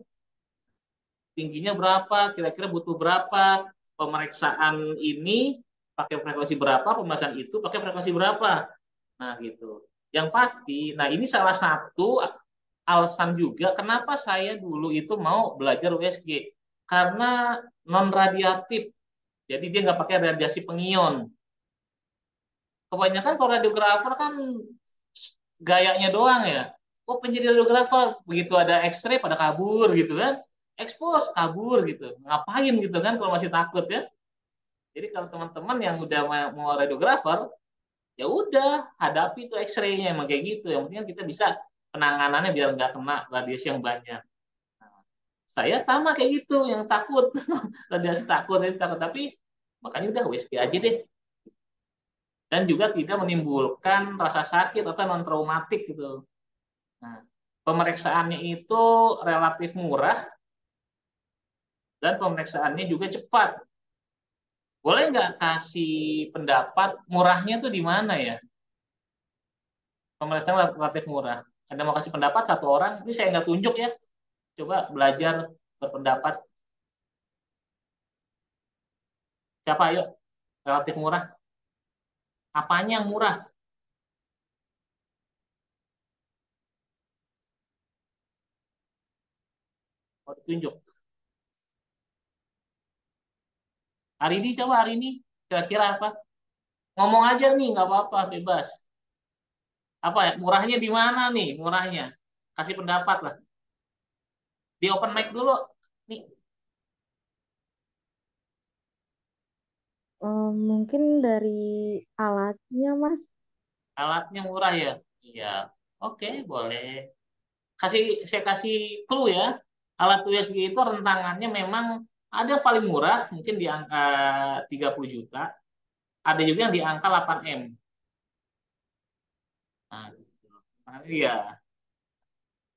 [SPEAKER 1] Tingginya berapa? Kira-kira butuh berapa? Pemeriksaan ini pakai frekuensi berapa? Pemeriksaan itu pakai frekuensi berapa? Nah, gitu. Yang pasti, nah ini salah satu alasan juga kenapa saya dulu itu mau belajar USG. Karena non radiatif. Jadi dia nggak pakai radiasi pengion. Kebanyakan kalau radiografer kan gayanya doang ya. Oh penjadi radiografer, begitu ada X-ray pada kabur gitu kan, expose kabur gitu. Ngapain gitu kan kalau masih takut ya. Jadi kalau teman-teman yang udah mau radiografer, ya udah hadapi tuh X-ray-nya emang kayak gitu. Yang penting kita bisa penanganannya biar nggak kena radiasi yang banyak. Nah, saya sama kayak gitu, yang takut radiasi takut, tapi Makanya udah USG aja deh. Dan juga tidak menimbulkan rasa sakit atau non traumatik gitu. Nah, pemeriksaannya itu relatif murah dan pemeriksaannya juga cepat. Boleh nggak kasih pendapat murahnya tuh di mana ya? Pemeriksaan relatif murah. Anda mau kasih pendapat satu orang, ini saya nggak tunjuk ya. Coba belajar berpendapat. Siapa ayo? Relatif murah. Apanya yang murah? Mau ditunjuk. Hari ini coba hari ini. Kira-kira apa? Ngomong aja nih, nggak apa-apa, bebas. Apa ya? Murahnya di mana nih? Murahnya. Kasih pendapat lah. Di open mic dulu. Nih,
[SPEAKER 6] Mungkin dari alatnya, Mas.
[SPEAKER 1] alatnya murah ya? Iya. Oke, boleh. Saya kasih clue ya. Alat USG itu rentangannya memang ada yang paling murah, mungkin di angka 30 juta. Ada juga yang di angka 8M. Nah, gitu. Nah, iya.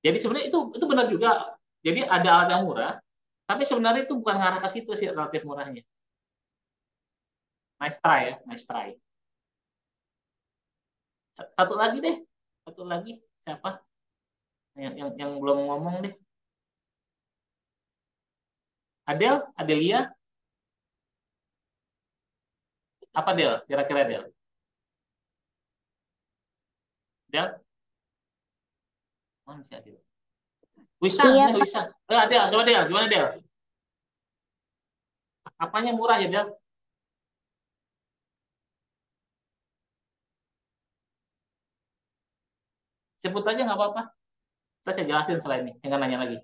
[SPEAKER 1] Jadi sebenarnya itu benar juga. Jadi ada alat yang murah, tapi sebenarnya itu bukan ngarah ke situ sih relatif murahnya. Nice try ya, nice try. Satu lagi deh, satu lagi siapa? Yang belum ngomong deh. Adelia, apa Del? Kira-kira Del? Del? Mana sih Adel? Wisang,
[SPEAKER 6] Iya,
[SPEAKER 1] ya
[SPEAKER 6] Pak.
[SPEAKER 1] Wisang. Del, coba Del, gimana Del? Apanya murah ya Del? Sebut aja nggak apa-apa. Terus saya jelasin setelah ini. Jangan nanya lagi.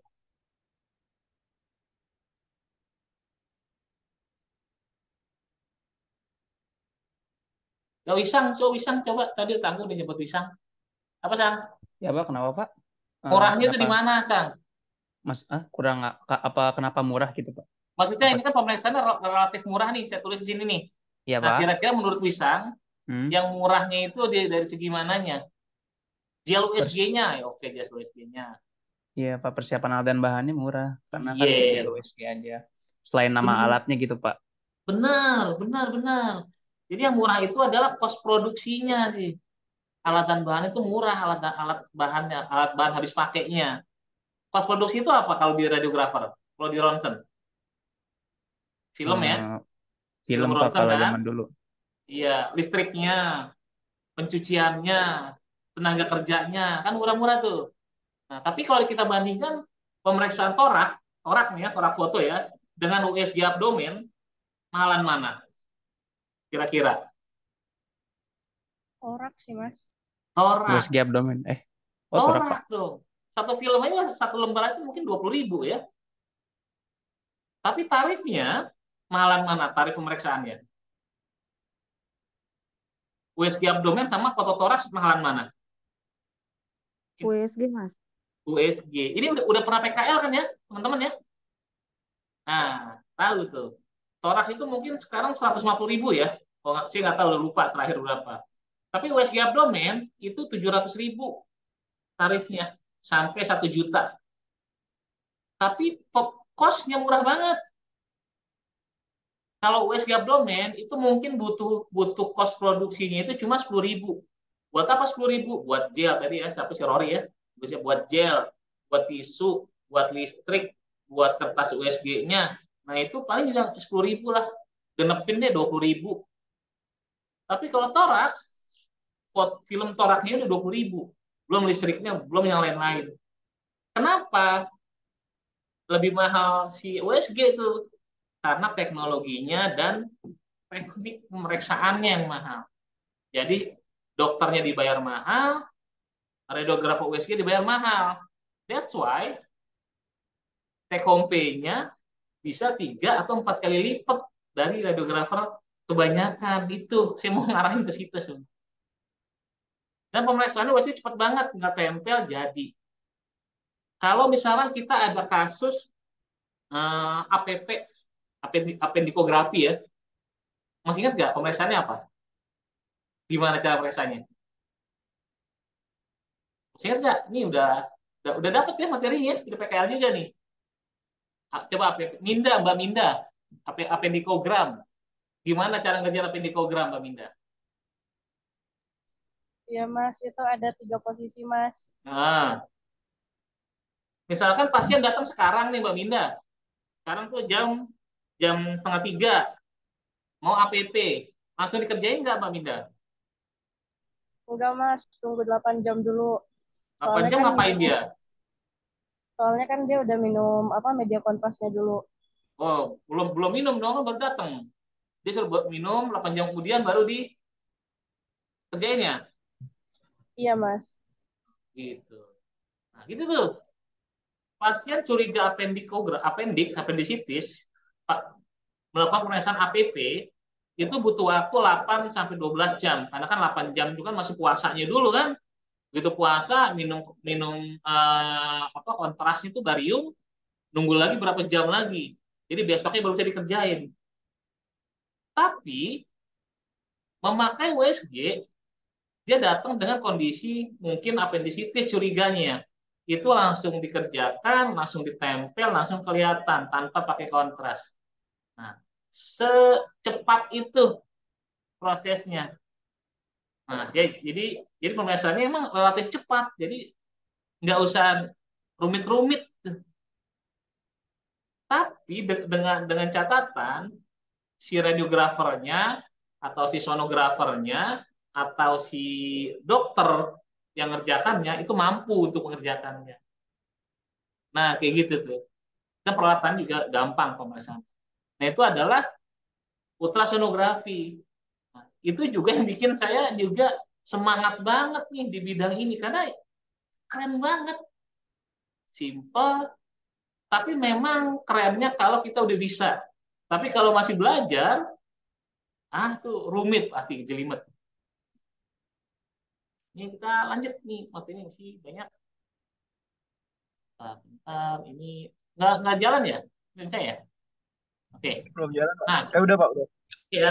[SPEAKER 1] Ya Wisang coba. Tadi kamu udah nyebut Wisang. Apa Sang?
[SPEAKER 2] Ya Pak, kenapa Pak?
[SPEAKER 1] Murahnya itu
[SPEAKER 2] Kenapa
[SPEAKER 1] di mana Sang?
[SPEAKER 2] Mas kurang apa kenapa murah gitu Pak?
[SPEAKER 1] Maksudnya
[SPEAKER 2] Apa?
[SPEAKER 1] ini kan pemeriksaan relatif murah nih. Saya tulis di sini nih.
[SPEAKER 2] Ya
[SPEAKER 1] Nah
[SPEAKER 2] Pak.
[SPEAKER 1] kira-kira menurut Wisang,
[SPEAKER 2] Hmm.
[SPEAKER 1] yang murahnya itu dari segi mananya? Gel
[SPEAKER 2] Pers
[SPEAKER 1] USG-nya. Ya, oke, gel USG-nya.
[SPEAKER 2] ya Pak, persiapan alat dan bahannya murah karena kan
[SPEAKER 1] Iya.
[SPEAKER 2] gel USG aja. Selain nama alatnya gitu Pak.
[SPEAKER 1] Benar, benar, benar. Jadi yang murah itu adalah kos produksinya sih. Alat dan bahan itu murah, alat bahannya, alat bahan habis pakainya. Kos produksi itu apa kalau di radiografer? Kalau di ronsen? Film ya,
[SPEAKER 2] Eh,
[SPEAKER 1] film
[SPEAKER 2] Film Pak
[SPEAKER 1] ronsen
[SPEAKER 2] kalau
[SPEAKER 1] kan?
[SPEAKER 2] zaman dulu.
[SPEAKER 1] Iya, listriknya, pencuciannya, tenaga kerjanya, kan murah-murah tuh. Nah, tapi kalau kita bandingkan pemeriksaan torak nih ya, torak foto ya, dengan USG abdomen, mahalan mana? Kira-kira?
[SPEAKER 6] Torak sih, Mas.
[SPEAKER 1] Torak,
[SPEAKER 2] USG abdomen. Oh torak Pak.
[SPEAKER 1] torak dong. Satu film aja, satu lembar itu mungkin 20.000 ya. Tapi tarifnya, mahalan mana tarif pemeriksaannya? USG abdomen sama foto toraks mahalan mana?
[SPEAKER 6] USG, Mas.
[SPEAKER 1] USG. Ini udah pernah PKL kan ya, teman-teman ya? Nah, tahu tuh. Toraks itu mungkin sekarang 150.000 ya. Saya nggak tahu, udah lupa terakhir berapa. Tapi USG abdomen itu 700.000 tarifnya sampai 1 juta. Tapi kosnya murah banget. Kalau USG abdomen itu mungkin butuh butuh kos produksinya itu cuma 10.000. Buat apa 10.000? Buat gel tadi ya, siapa si Rory ya? Bisa buat gel, buat tisu, buat listrik, buat kertas USB-nya. Nah itu paling juga 10.000 lah. Genepin deh 20.000. Tapi kalau toraks, film toraknya udah 20.000. Belum listriknya, belum yang lain-lain. Kenapa? Lebih mahal si USG itu karena teknologinya dan teknik pemeriksaannya yang mahal. Jadi dokternya dibayar mahal, radiografer USG dibayar mahal. That's why take home pay-nya bisa 3 atau 4 kali lipat dari radiografer kebanyakan. Itu saya mau ngarahin ke situ. Dan pemeriksaannya USG cepat banget, nggak tempel jadi. Kalau misalnya kita ada kasus APP, apendikografi ya, Masih ingat nggak pemeriksaannya apa? Gimana cara pemeriksaannya? Masih ingat nggak? Ini udah dapet ya materinya, udah PKL juga nih. Coba Minda, Mbak Minda, apendikogram. Gimana cara ngejar apendikogram, Mbak Minda?
[SPEAKER 7] Iya Mas, itu ada 3 posisi Mas.
[SPEAKER 1] Nah, misalkan pasien datang sekarang nih, Mbak Minda. Sekarang tuh jam jam setengah 3, mau APP. Langsung dikerjain nggak, Mbak Minda?
[SPEAKER 7] Enggak Mas, tunggu 8 jam dulu.
[SPEAKER 1] 8
[SPEAKER 7] Soalnya
[SPEAKER 1] jam
[SPEAKER 7] kan
[SPEAKER 1] ngapain dia?
[SPEAKER 7] soalnya kan dia udah minum apa media kontrasnya dulu.
[SPEAKER 1] Oh, belum belum minum dong, baru datang. Dia suruh buat minum, 8 jam kemudian baru dikerjain ya.
[SPEAKER 7] Iya Mas.
[SPEAKER 1] Gitu. Nah, gitu tuh. Pasien curiga appendicitis, melakukan pemeriksaan APP, itu butuh waktu 8 sampai 12 jam. Karena kan 8 jam itu kan masih puasanya dulu kan. Begitu puasa, minum minum apa kontras itu barium, nunggu lagi berapa jam lagi. Jadi besoknya baru bisa dikerjain. Tapi memakai USG, dia datang dengan kondisi mungkin apendisitis curiganya. Itu langsung dikerjakan, langsung ditempel, langsung kelihatan tanpa pakai kontras. Nah, secepat itu prosesnya. Nah, jadi pemeriksaannya emang relatif cepat. Jadi nggak usah rumit-rumit. Tapi dengan catatan si radiografernya atau si sonografernya atau si dokter yang ngerjakannya itu mampu untuk mengerjakannya. Nah, kayak gitu tuh. Dan peralatan juga gampang pemeriksaan. Nah, itu adalah ultrasonografi. Nah, itu juga yang bikin saya juga semangat banget nih di bidang ini karena keren banget. Simple, tapi memang kerennya kalau kita udah bisa. Tapi kalau masih belajar, tuh rumit pasti jelimet. Ini kita lanjut nih, materinya masih banyak. Bentar, ini nggak jalan ya? Ini saya ya? Oke.
[SPEAKER 4] Belum jalan, Pak.
[SPEAKER 1] Nah,
[SPEAKER 4] Udah, Pak, udah.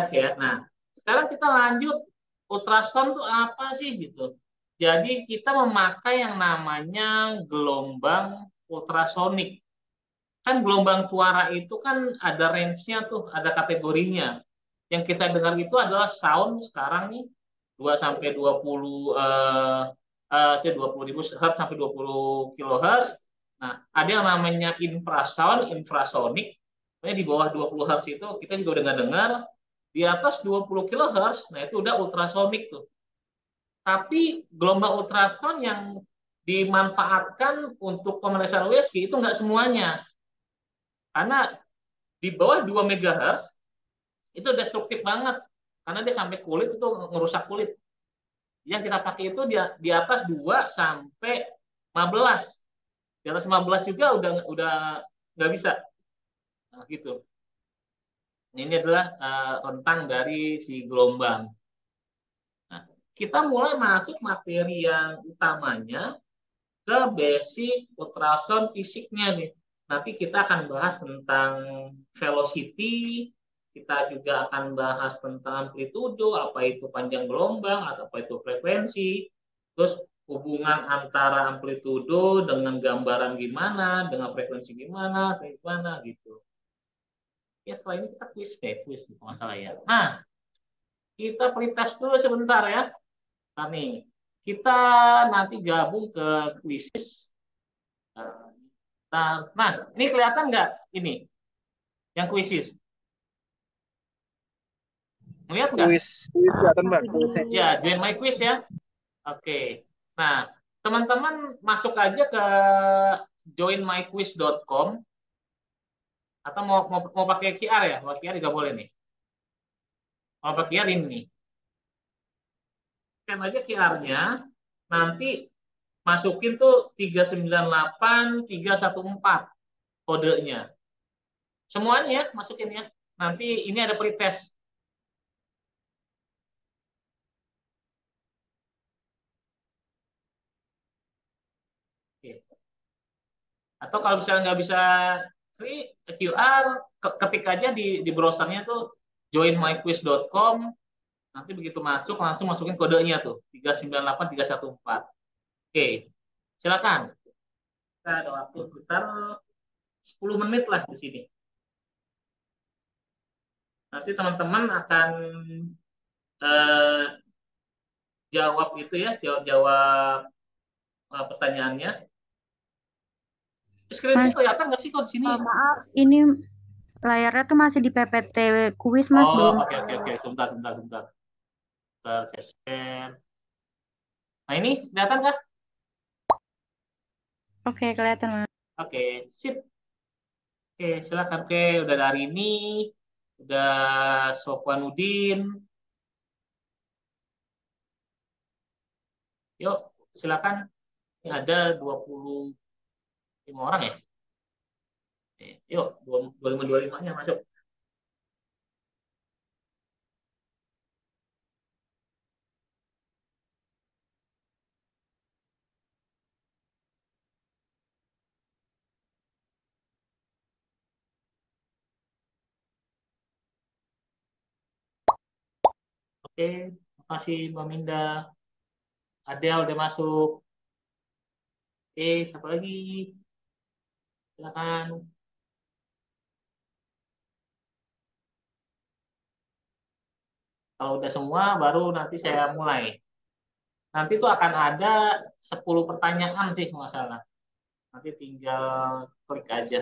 [SPEAKER 1] oke ya. Nah, sekarang kita lanjut ultrasound tuh apa sih gitu. Jadi kita memakai yang namanya gelombang ultrasonik. Kan gelombang suara itu kan ada range-nya tuh, ada kategorinya. Yang kita dengar itu adalah sound sekarang nih 2 sampai 20 20 ribu hertz sampai 20 kilohertz. Nah, ada yang namanya infrasound, infrasonik. Pokoknya di bawah 20 hertz itu kita juga udah dengar. Di atas 20 kilohertz, nah itu udah ultrasonik tuh. Tapi gelombang ultrasound yang dimanfaatkan untuk pemeriksaan USG itu nggak semuanya. Karena di bawah 2 MHz itu destruktif banget. Karena dia sampai kulit itu ngerusak kulit. Yang kita pakai itu di atas 2 sampai 15. Di atas 15 juga udah nggak bisa. Nah, gitu. Ini adalah rentang dari si gelombang. Nah, kita mulai masuk materi yang utamanya ke basic ultrasound fisiknya nih. Nanti kita akan bahas tentang velocity, kita juga akan bahas tentang amplitudo, apa itu panjang gelombang, atau apa itu frekuensi, terus hubungan antara amplitudo dengan gambaran gimana, dengan frekuensi gimana, gitu. Ya setelah ini kita quiz nih, masalah ya. Nah, kita pretest dulu sebentar ya. Nah nih, kita nanti gabung ke quiz. Nah, ini kelihatan nggak ini yang kuisis? Ngeliat nggak?
[SPEAKER 4] Kuis kelihatan, Pak, kuisnya.
[SPEAKER 1] Ya, join my quiz ya. Oke. Nah, teman-teman masuk aja ke joinmyquiz.com atau mau pakai QR ya? Mau QR juga boleh nih. Mau pakai QR ini nih. Scan aja QR-nya. Nanti masukin tuh 398314 kodenya. Semuanya ya, masukin ya. Nanti ini ada pretest. Oke. Atau kalau misalnya nggak bisa QR, ketik aja di browsernya tuh joinmyquiz.com. Nanti begitu masuk langsung masukin kodenya tuh 398314. Oke, silakan. Kita ada waktu sekitar 10 menit lah di sini. Nanti teman-teman akan eh, jawab itu ya, jawab pertanyaannya. Screenshot
[SPEAKER 8] Mas,
[SPEAKER 1] kelihatan nggak sih kok di sini?
[SPEAKER 8] maaf, ini layarnya tuh masih di PPT kuis, Mas,
[SPEAKER 1] Oh,
[SPEAKER 8] belum.
[SPEAKER 1] oke. Sebentar. Saya share. Nah, ini kelihatan kah?
[SPEAKER 8] Oke, kelihatan, Mas.
[SPEAKER 1] Oke, sip. Oke, silakan. Oke, udah dari ini, udah Sofwanudin. Yuk, silakan. Ini ada 25 orang ya. Oke, yuk, 25-25-nya masuk. Oke, makasih Mbak Minda. Adel udah masuk. Oke, siapa lagi? Silakan. Kalau udah semua, baru nanti saya mulai. Nanti tuh akan ada 10 pertanyaan sih, nggak salah. Nanti tinggal klik aja.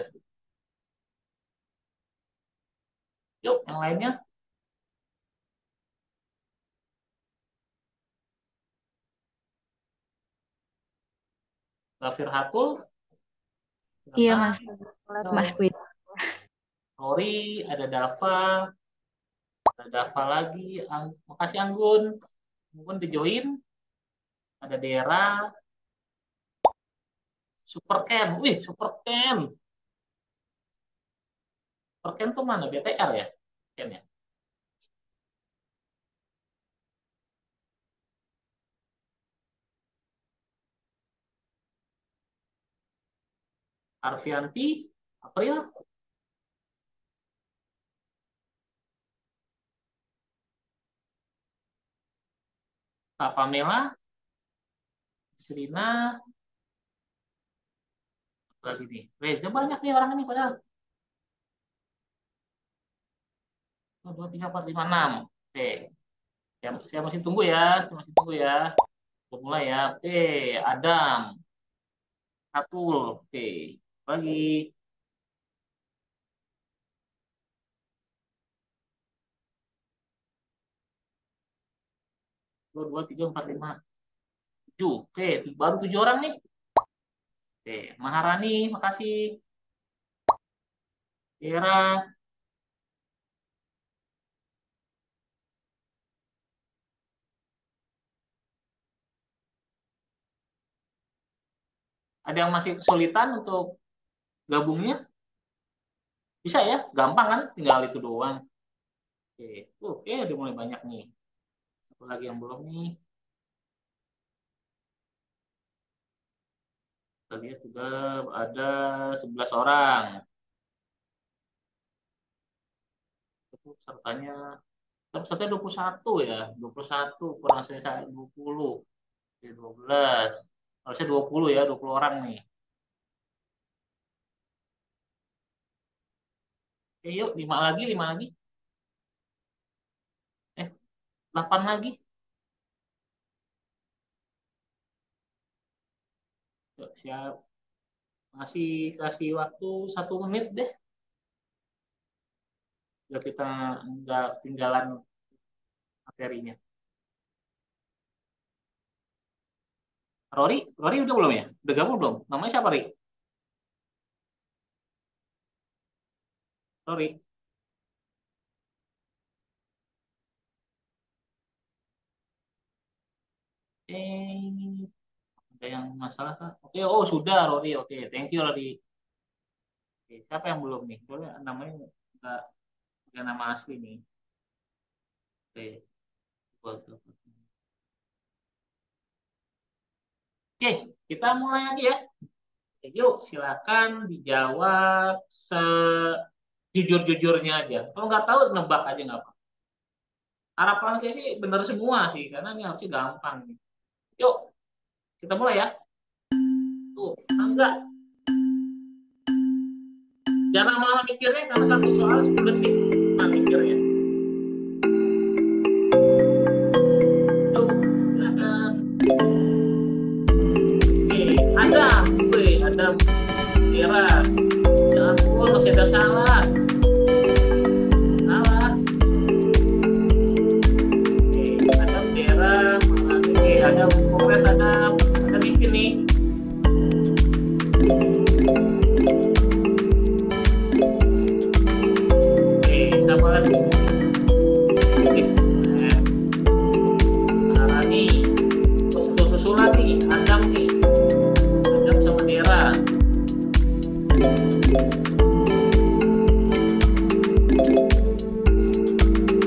[SPEAKER 1] Yuk, yang lainnya. Mbak Firhatul,
[SPEAKER 8] Iya,
[SPEAKER 1] silakan.
[SPEAKER 8] Mas. Mas kuis.
[SPEAKER 1] Rory, ada Dava lagi. Makasih Anggun. Anggun di join. Ada Dera, Super Ken. Wih, Super Ken. Super Ken tuh mana? BTR ya? Ken ya? Arfianti, April, Kak Pamela, Selina, lagi nih. Reza banyak nih orang ini padahal. 1, 2, 3, 4, 5, 6. Oke. Saya masih tunggu ya. Saya masih tunggu ya. Udah mulai ya. Oke. Adam. Atul. Oke. Lagi. 2, 2, 3, 4, 5, 7. Oke. Baru 7 orang nih. Oke. Maharani. Makasih. Era. Ada yang masih kesulitan untuk gabungnya? Bisa ya? Gampang kan? Tinggal itu doang. Oke. Oke. Udah mulai banyak nih. Satu lagi yang belum nih. Kita lihat juga ada 11 orang. Itu pesertanya, pesertanya 21 ya. 21 kurang saya 20. Oke, 12. Harusnya 20 ya, 20 orang nih. Oke, yuk 5 lagi, 5 lagi. 8 lagi. Yuk, siap. Masih kasih waktu 1 menit deh. Biar kita nggak ketinggalan materinya. Rory udah belum ya? Udah gabung belum? Namanya siapa, Ri? Rory. Eh, ada yang masalah kah? Oke, oh sudah Rory. Oke, thank you Rory. Oke, siapa yang belum nih? Soalnya namanya nggak nggak nama asli nih. Oke, oke, kita mulai aja ya. Oke, yuk, silakan dijawab sejujur-jujurnya aja. Kalau nggak tahu nebak aja nggak apa. harapan saya sih benar semua sih, karena ini harusnya gampang nih. Yuk, kita mulai ya. Tuh, enggak. Jangan lama-lama mikirnya, karena satu soal 10 detik. Nah, mikirnya. Tuh, silakan. Oke, Adam. Wih, Adam. Kira. Ya ampun, masih ada salah. Salah. Oke, Adam, Kira. Oke, Adam. Kongres, Adam. Ada bikin nih. Oke, siapa lagi? Oke, nah, nih. Susulan nih, Adam nih. Adam sama Dera.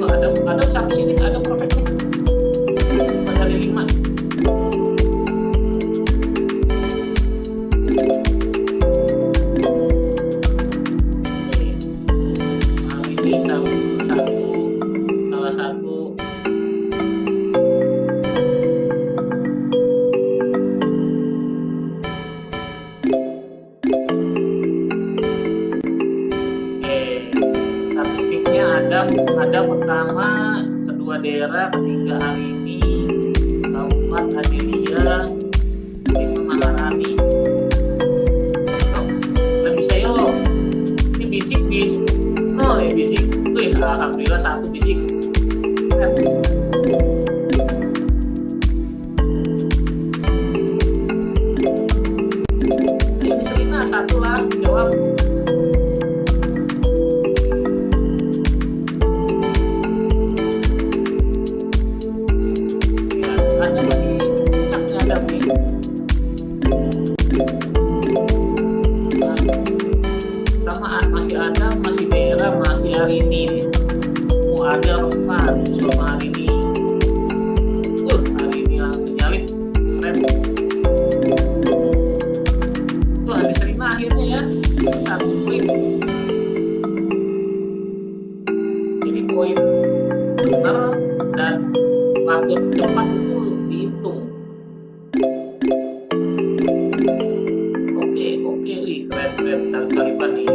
[SPEAKER 1] Oh, Adam siapa sih ini? Adam perfect nih. Ada 5. Nah, ini salah satu. Statistiknya ada pertama, kedua Dera, ketiga Arini, keempat Adelia, lima Maharani. Yuk, kita bisa yuk. Ini bisik. Oh ya bisik. Wih, alhamdulillah satu bisik. Ayo Selina, satu lah jawab. Ada masih puncaknya ada nih. Sama masih ada, masih Dera, masih Arini. Oh, ada 4 sama Arini. Arini langsung nyalip. Keren. Tuh, ada Selina akhirnya ya. 1 poin. Jadi poin benar dan waktu cepat itu dihitung. Oke, wih, keren salip-salipan nih.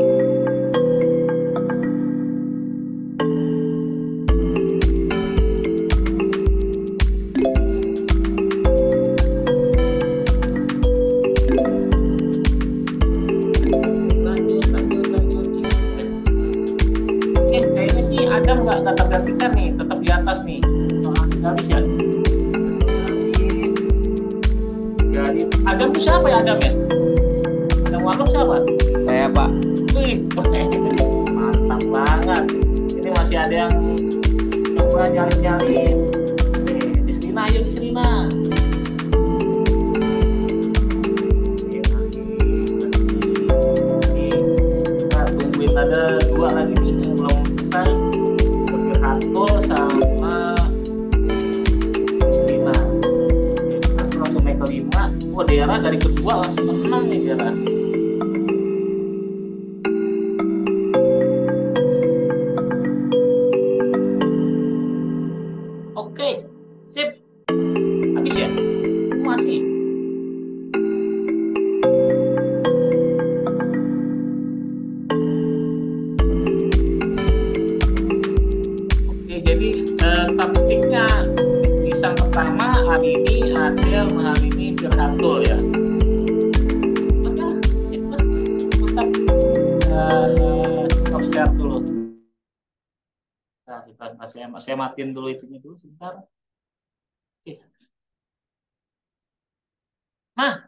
[SPEAKER 1] Lanjut. Kayaknya sih Adam nggak tergantikan nih, tetap di atas nih. Soal habis ya. Habis. Jadi Adam tuh siapa ya Adam ya? Adam Warlock siapa?
[SPEAKER 2] Saya Pak.
[SPEAKER 1] Wih, mantap banget. Ini masih ada yang coba nyalin. Oke, di Selina, ayo di Selina. Oke, masih. Kita tungguin ada 2 lagi nih yang belum selesai. Firhantul sama Selina. Aku langsung naik ke 5. Oh, Dera dari kedua langsung ke 6 nih Dera. Oke, sip. Habis ya? Masih. Oke, jadi statistiknya di sang pertama Arini, Adel, Mahalini, Firhantul ya. Oke, sip lah. Mantap. Stop share dulu. Nah, saya matiin dulu itunya dulu sebentar. Oke. Nah,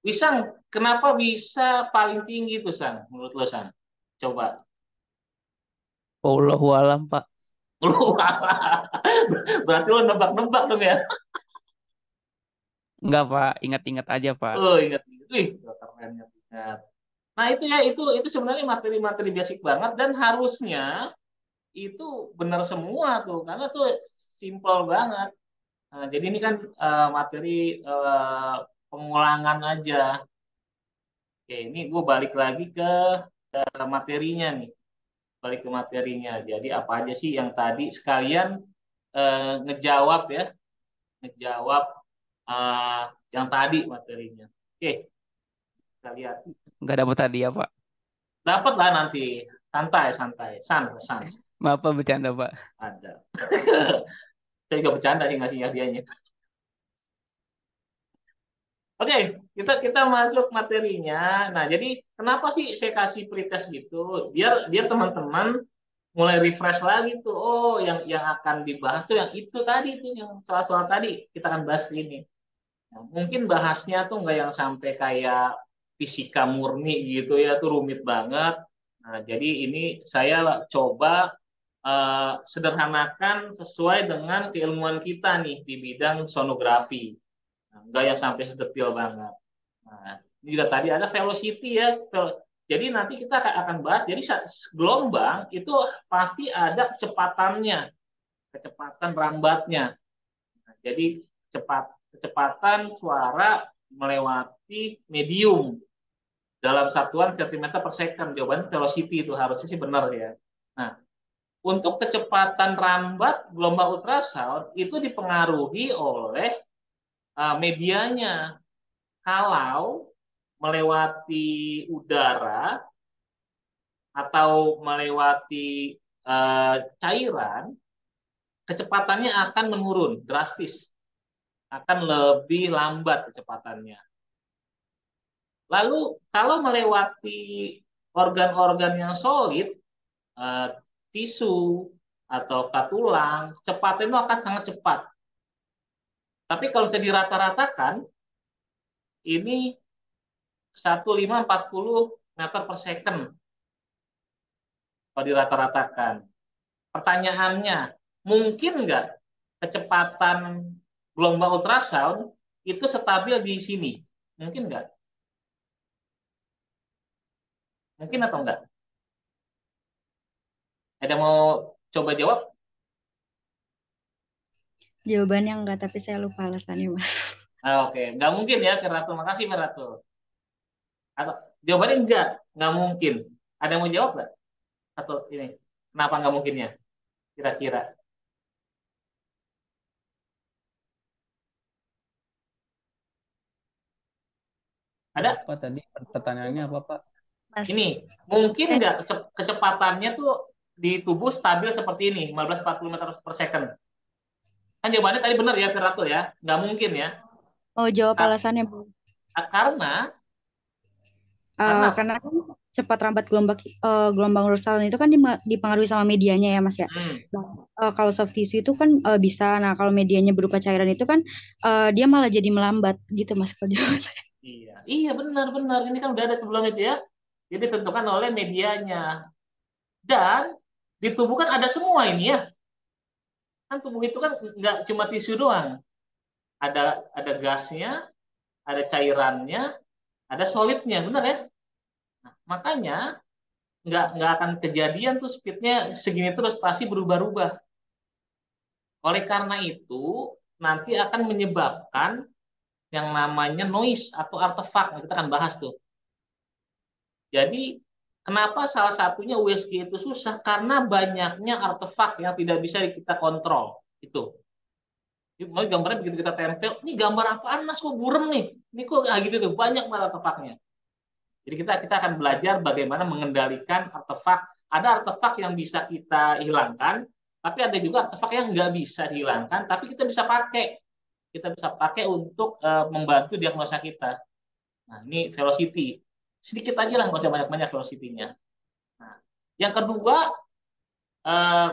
[SPEAKER 1] Wisang, kenapa bisa paling tinggi tuh, Sang? Menurut lo, Sang? Coba.
[SPEAKER 2] Wallahu alam Pak.
[SPEAKER 1] Lu berarti lo nebak-nebak dong ya?
[SPEAKER 2] Enggak Pak, ingat-ingat aja Pak.
[SPEAKER 1] Oh, ingat. Wih, keren ingat. Nah, itu ya, itu sebenarnya materi-materi basic banget dan harusnya itu benar semua tuh, karena tuh simple banget. Nah, jadi ini kan materi pengulangan aja. Oke, ini gue balik lagi ke materinya nih. balik ke materinya. Jadi apa aja sih yang tadi sekalian ngejawab ya, ngejawab eh, yang tadi materinya. Oke, kita lihat.
[SPEAKER 2] Nggak dapat hadiah, Pak.
[SPEAKER 1] Dapat lah nanti. Santai, santai. Sans, sans.
[SPEAKER 2] Maaf, Pak, bercanda, Pak.
[SPEAKER 1] Ada. Saya juga bercanda sih ngasih hadiahnya. Oke, kita masuk materinya. Nah, jadi kenapa sih saya kasih pretest gitu? Biar teman-teman mulai refresh lagi tuh. Oh, yang akan dibahas tuh yang itu tadi tuh, yang soal-soal tadi kita akan bahas ini. Nah, mungkin bahasnya tuh nggak yang sampai kayak fisika murni gitu ya, tuh rumit banget. Nah, jadi ini saya coba sederhanakan sesuai dengan keilmuan kita nih di bidang sonografi. Nah, nggak yang sampai detail banget. Nah, ini juga tadi ada velocity ya. Jadi nanti kita akan bahas. Jadi gelombang itu pasti ada kecepatannya, kecepatan rambatnya. Nah, jadi kecepatan suara melewati medium dalam satuan centimeter per second. Jawabannya velocity itu harusnya sih benar ya. Nah, untuk kecepatan rambat gelombang ultrasound itu dipengaruhi oleh medianya. Kalau melewati udara atau melewati cairan, kecepatannya akan menurun drastis, akan lebih lambat kecepatannya. Lalu kalau melewati organ-organ yang solid, tisu atau tulang, kecepatan itu akan sangat cepat. Tapi kalau bisa dirata-ratakan, ini 1540 meter per second kalau dirata-ratakan. Pertanyaannya, mungkin nggak kecepatan gelombang ultrasound itu stabil di sini? Mungkin nggak? Mungkin atau enggak? Ada mau coba jawab?
[SPEAKER 8] Jawabannya enggak, tapi saya lupa alasannya, Mas.
[SPEAKER 1] Oke, nggak mungkin ya, Ferratu. Makasih, Ferratu. Atau jawabannya nggak mungkin. Ada yang mau jawab nggak? Atau ini, kenapa nggak mungkinnya? Kira-kira. Ada?
[SPEAKER 2] Apa tadi pertanyaannya apa, Pak?
[SPEAKER 8] Mas.
[SPEAKER 1] Ini, mungkin nggak kecepatannya tuh di tubuh stabil seperti ini, 1540 meter per second? Kan jawabannya tadi benar ya, Ferratu ya? Nggak mungkin ya.
[SPEAKER 8] Oh, jawab alasannya, Bu.
[SPEAKER 1] Karena
[SPEAKER 8] Karena kan cepat rambat gelombang ultrasound itu kan dipengaruhi sama medianya ya, Mas ya. Nah, kalau soft tissue itu kan bisa. Nah, kalau medianya berupa cairan itu kan dia malah jadi melambat gitu, Mas.
[SPEAKER 1] Iya benar. Ini kan udah ada sebelum itu ya. Jadi ditentukan oleh medianya. Dan di tubuh kan ada semua ini ya. Kan tubuh itu kan nggak cuma tisu doang. Ada gasnya, ada cairannya, ada solidnya, benar ya? Nah, makanya nggak akan kejadian tuh speednya segini terus, pasti berubah-ubah. Oleh karena itu nanti akan menyebabkan yang namanya noise atau artefak. Nah, kita akan bahas tuh. Jadi kenapa salah satunya USG itu susah? Karena banyaknya artefak yang tidak bisa kita kontrol. Itu. Mau gambarnya begitu kita tempel, ini gambar apaan Mas, kok burem nih? Ini kok gitu tuh, banyak banget artefaknya. Jadi kita akan belajar bagaimana mengendalikan artefak. Ada artefak yang bisa kita hilangkan, tapi ada juga artefak yang nggak bisa dihilangkan, tapi kita bisa pakai. Kita bisa pakai untuk membantu diagnosa kita. Nah, ini velocity. Sedikit aja lah, nggak usah banyak-banyak velocity-nya. Nah, yang kedua,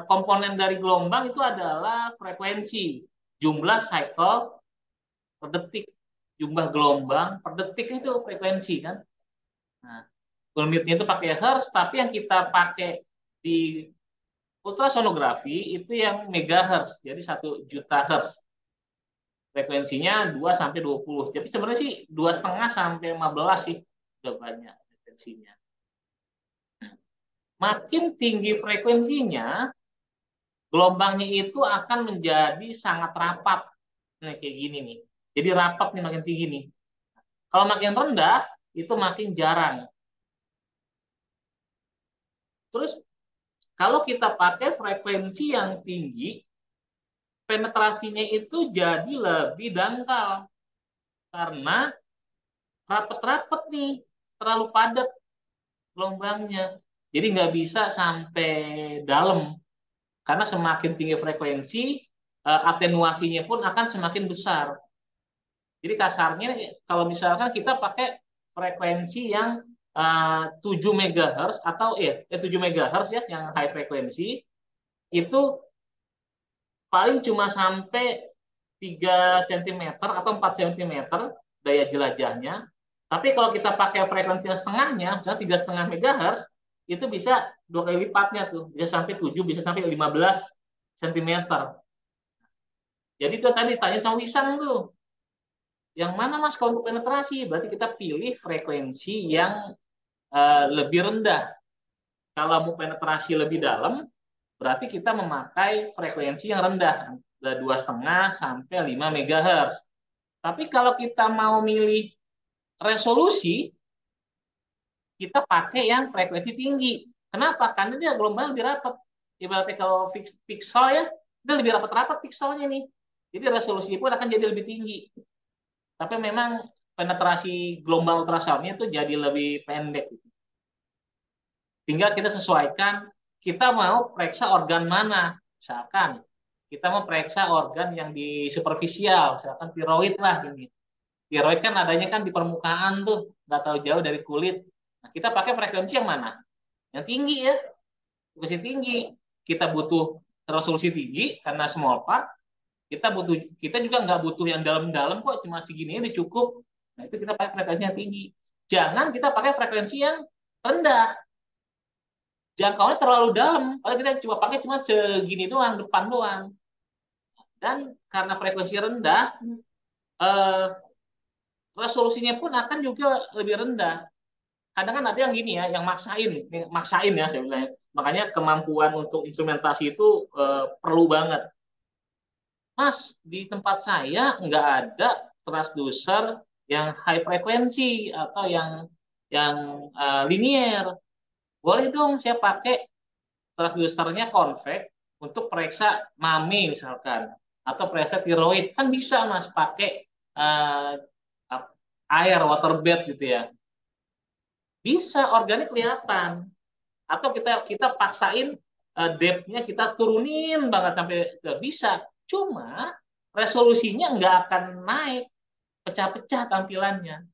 [SPEAKER 1] komponen dari gelombang itu adalah frekuensi. Jumlah cycle per detik. Jumlah gelombang per detik itu frekuensi kan. Nah, unitnya itu pakai hertz, tapi yang kita pakai di ultrasonografi itu yang megahertz. Jadi 1 juta hertz. Frekuensinya 2 sampai 20. Jadi sebenarnya sih 2,5 sampai 15 sih. Udah banyak frekuensinya. Makin tinggi frekuensinya, gelombangnya itu akan menjadi sangat rapat. Nah, kayak gini nih. Jadi rapat nih makin tinggi nih. Kalau makin rendah, itu makin jarang. Terus kalau kita pakai frekuensi yang tinggi, penetrasinya itu jadi lebih dangkal karena rapet-rapet nih, terlalu padat gelombangnya. Jadi nggak bisa sampai dalam karena semakin tinggi frekuensi, atenuasinya pun akan semakin besar. Jadi kasarnya kalau misalkan kita pakai frekuensi yang 7 MHz atau 7 MHz ya yang high frekuensi itu paling cuma sampai 3 cm atau 4 cm daya jelajahnya. Tapi kalau kita pakai frekuensi yang setengahnya, misalnya 3,5 MHz, itu bisa 2 kali lipatnya tuh, bisa sampai 7, bisa sampai 15 cm. Jadi itu tadi tanya sama Wisang tuh, yang mana Mas kalau untuk penetrasi? Berarti kita pilih frekuensi yang lebih rendah. Kalau mau penetrasi lebih dalam, berarti kita memakai frekuensi yang rendah, 2,5 sampai 5 MHz. Tapi kalau kita mau milih resolusi, kita pakai yang frekuensi tinggi. Kenapa? Karena dia gelombang lebih rapat. Ibaratnya kalau pixel ya, dia lebih rapat-rapat pixelnya nih. Jadi resolusi pun akan jadi lebih tinggi. Tapi memang penetrasi gelombang ultrasoundnya itu jadi lebih pendek. Tinggal kita sesuaikan, kita mau periksa organ mana. Misalkan, kita mau periksa organ yang di superficial, misalkan tiroid lah ini. Tiroid kan adanya kan di permukaan tuh, nggak tahu jauh dari kulit. Nah, kita pakai frekuensi yang mana? Yang tinggi ya, frekuensi tinggi. Kita butuh resolusi tinggi karena small part. Kita juga nggak butuh yang dalam-dalam kok, cuma segini udah cukup. Nah itu kita pakai frekuensi yang tinggi. Jangan kita pakai frekuensi yang rendah. Jangkauannya terlalu dalam. Kalau kita pakai cuma segini doang, depan doang. Dan karena frekuensi rendah, resolusinya pun akan juga lebih rendah. Kadang kan ada yang gini ya, yang maksain ya saya bilang. Makanya kemampuan untuk instrumentasi itu perlu banget. Mas, di tempat saya nggak ada transducer yang high frekuensi atau yang linear. Boleh dong saya pakai transducernya convex untuk periksa mami misalkan atau periksa tiroid kan bisa Mas pakai air waterbed gitu ya. Bisa organik kelihatan atau kita paksain depth-nya kita turunin banget sampai bisa. Cuma resolusinya nggak akan naik, pecah-pecah tampilannya.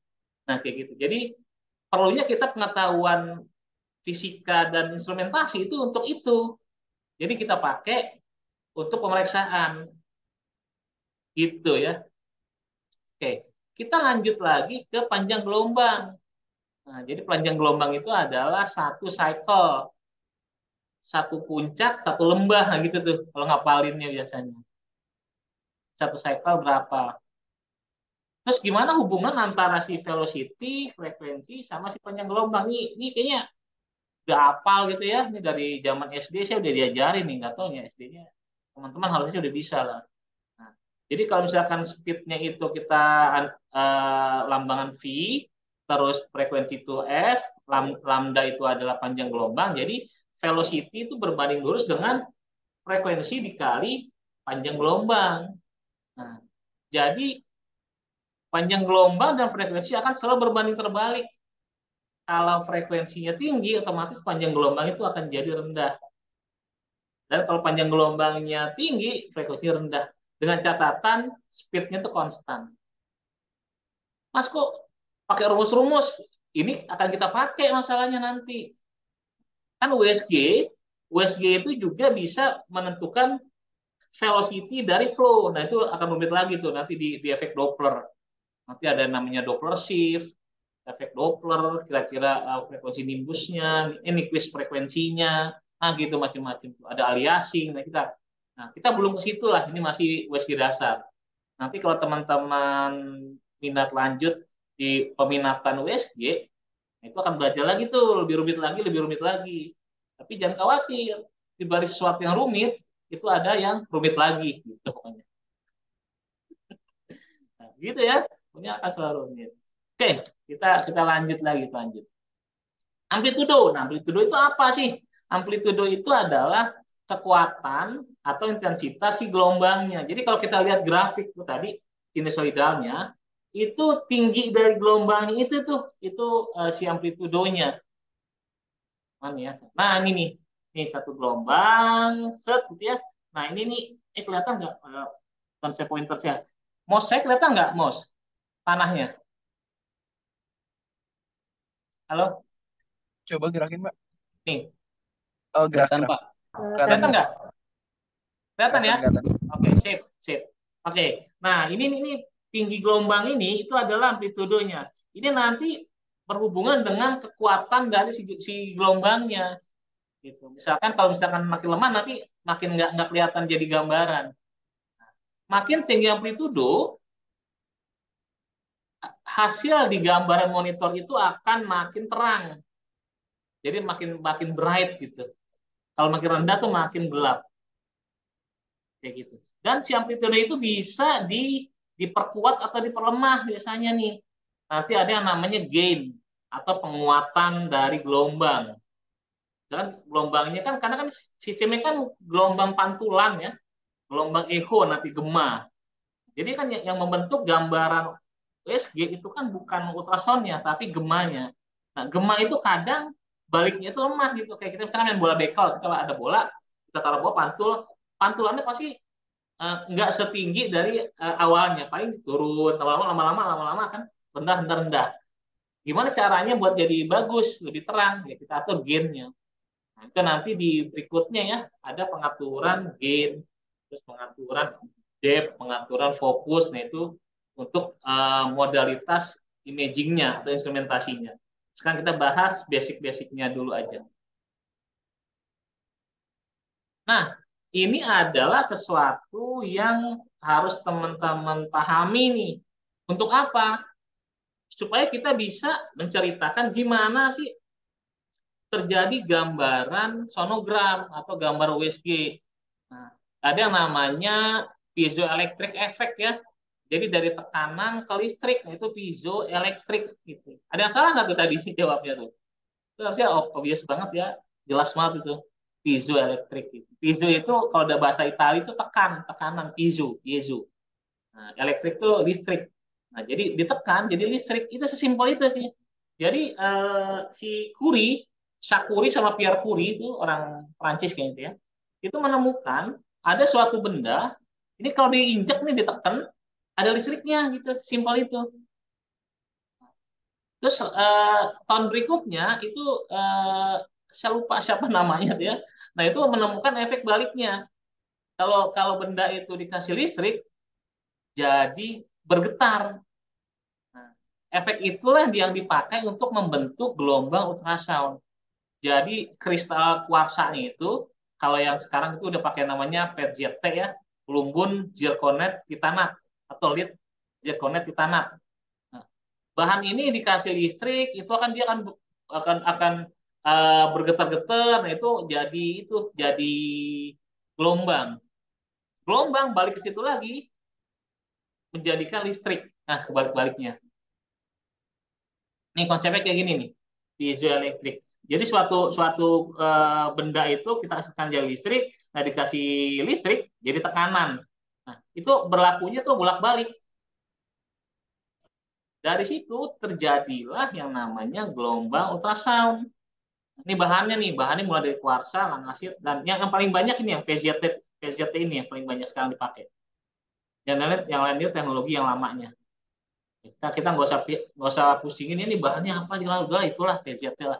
[SPEAKER 1] Nah, kayak gitu. Jadi perlunya kita pengetahuan fisika dan instrumentasi itu untuk itu. Jadi kita pakai untuk pemeriksaan. Gitu ya. Oke, kita lanjut lagi ke panjang gelombang. Nah, jadi panjang gelombang itu adalah satu cycle. Satu puncak, satu lembah, nah gitu tuh kalau ngapalinnya biasanya. Satu cycle berapa. Terus gimana hubungan antara si velocity, frekuensi, sama si panjang gelombang? Ini kayaknya udah hafal gitu ya. Ini dari zaman SD saya udah diajarin nih. Nggak tahu ya SD-nya. Teman-teman harusnya udah bisa lah. Nah, jadi kalau misalkan speed-nya itu kita lambangan V, terus frekuensi itu F, lambda itu adalah panjang gelombang. Jadi velocity itu berbanding lurus dengan frekuensi dikali panjang gelombang. Nah, jadi panjang gelombang dan frekuensi akan selalu berbanding terbalik. Kalau frekuensinya tinggi, otomatis panjang gelombang itu akan jadi rendah. Dan kalau panjang gelombangnya tinggi, frekuensinya rendah. Dengan catatan speed-nya itu konstan. Mas kok pakai rumus-rumus? Ini akan kita pakai masalahnya nanti. Kan USG itu juga bisa menentukan velocity dari flow. Nah, itu akan rumit lagi tuh nanti di efek Doppler. Nanti ada namanya Doppler shift, efek Doppler, kira-kira frekuensi nimbusnya, Nyquist frekuensinya, nah gitu macam-macam. Ada aliasing. Nah kita belum ke situ lah. Ini masih USG dasar. Nanti kalau teman-teman minat lanjut di peminatan USG, itu akan belajar lagi tuh lebih rumit lagi, lebih rumit lagi. Tapi jangan khawatir, di balik sesuatu yang rumit itu ada yang rumit lagi, gitu pokoknya. Nah, gitu ya, punya akan selalu rumit. Oke, kita lanjut lagi, lanjut. Amplitudo. Nah, amplitudo itu apa sih? Amplitudo itu adalah kekuatan atau intensitas si gelombangnya. Jadi kalau kita lihat grafik tuh tadi sinusoidalnya, itu tinggi dari gelombangnya itu si amplitudonya. Mana ya? Nah ini nih, ini satu gelombang, set gitu ya. Nah ini nih, kelihatan nggak konsep pointersnya? Mouse saya kelihatan nggak mouse panahnya? Halo,
[SPEAKER 4] Coba gerakin, Mbak.
[SPEAKER 1] nih
[SPEAKER 4] Oh,
[SPEAKER 2] Kelihatan,
[SPEAKER 4] gerak-gerak.
[SPEAKER 2] Pak.
[SPEAKER 4] Kelihatan,
[SPEAKER 1] kelihatan
[SPEAKER 4] Mbak.
[SPEAKER 1] nggak? Kelihatan ya?
[SPEAKER 4] Kelihatan.
[SPEAKER 1] Oke, sip, sip. Oke, nah ini tinggi gelombang ini itu adalah amplitudonya. Ini nanti berhubungan dengan kekuatan dari si gelombangnya. Gitu. Misalkan kalau misalkan makin lemah nanti makin nggak kelihatan jadi gambaran. Makin tinggi amplitudo, hasil di gambaran monitor itu akan makin terang. Jadi makin makin bright gitu. Kalau makin rendah tuh makin gelap. Kayak gitu. Dan si amplitudo itu bisa diperkuat atau diperlemah biasanya nih. Nanti ada yang namanya gain atau penguatan dari gelombang. Dan gelombangnya kan karena kan sistemnya kan gelombang pantulan ya, gelombang echo nanti gema. Jadi kan yang membentuk gambaran USG itu kan bukan ultrasonnya tapi gemanya. Nah, gema itu kadang baliknya itu lemah gitu. Kayak kita misalkan main bola bekel, kita ada bola, kita taruh bola pantulannya pasti nggak setinggi dari awalnya, paling turun lama-lama kan rendah. Gimana caranya buat jadi bagus, lebih terang? Ya kita atur gainnya. Nah, itu nanti di berikutnya ya ada pengaturan gain, terus pengaturan depth, pengaturan fokus. Nah itu untuk modalitas imagingnya atau instrumentasinya. Sekarang kita bahas basic-basicnya dulu aja. Nah, ini adalah sesuatu yang harus teman-teman pahami nih. Untuk apa? Supaya kita bisa menceritakan gimana sih terjadi gambaran sonogram atau gambar USG. Nah, ada yang namanya piezoelectric effect ya. Jadi dari tekanan ke listrik, nah itu piezoelectric gitu. Ada yang salah nggak tuh tadi jawabnya tuh? Itu harusnya obvious banget ya, jelas banget itu. Piezoelectric gitu. Piezo itu kalau udah bahasa Italia itu tekanan, piezo. Nah, elektrik itu listrik. Nah, jadi ditekan jadi listrik. Itu sesimpel itu sih. Jadi si Curie, Jacques Curie sama Pierre Curie itu orang Prancis kayaknya itu ya. Itu menemukan ada suatu benda, ini kalau diinjak nih ditekan ada listriknya gitu, simpel itu. Terus tahun berikutnya itu saya lupa siapa namanya tuh ya. Nah, itu menemukan efek baliknya. Kalau benda itu dikasih listrik jadi bergetar. Nah, efek itulah yang dipakai untuk membentuk gelombang ultrasound. Jadi kristal kuarsanya itu kalau yang sekarang itu udah pakai namanya PET-CT ya, pelumbun zirconet titanat atau lead zirconet titanat. Nah, bahan ini dikasih listrik itu dia akan bergetar-getar, nah itu jadi gelombang. Gelombang balik ke situ lagi menjadikan listrik. Nah, kebalik-baliknya. Nih konsepnya kayak gini nih, piezoelectric. Jadi suatu benda itu kita kasihkan jadi listrik, nah dikasih listrik jadi tekanan. Nah, itu berlakunya tuh bolak-balik. Dari situ terjadilah yang namanya gelombang ultrasound. Ini bahannya mulai dari kuarsa, langasir, dan yang paling banyak ini yang PZT ini yang paling banyak sekarang dipakai. Yang lain itu teknologi yang lamanya. Kita nggak usah pusingin ini bahannya apa, udah itulah PZT lah.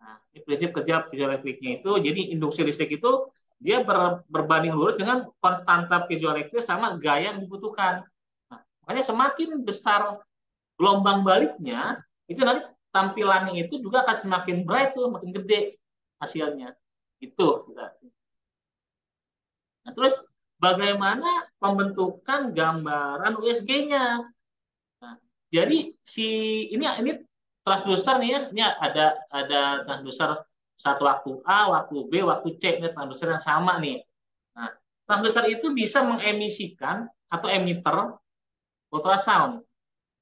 [SPEAKER 1] Nah, ini prinsip kerja piezoelektriknya itu, jadi induksi listrik itu dia berbanding lurus dengan konstanta piezoelektrik sama gaya yang dibutuhkan. Nah, makanya semakin besar gelombang baliknya, itu nanti tampilannya itu juga akan semakin bright tuh, makin gede hasilnya. Itu. Nah, terus bagaimana pembentukan gambaran USG-nya? Nah, jadi ini transducer nih ya, ini ada transducer satu waktu A, waktu B, waktu C, ini transducer yang sama nih. Nah, transducer itu bisa mengemisikan atau emitter ultrasound.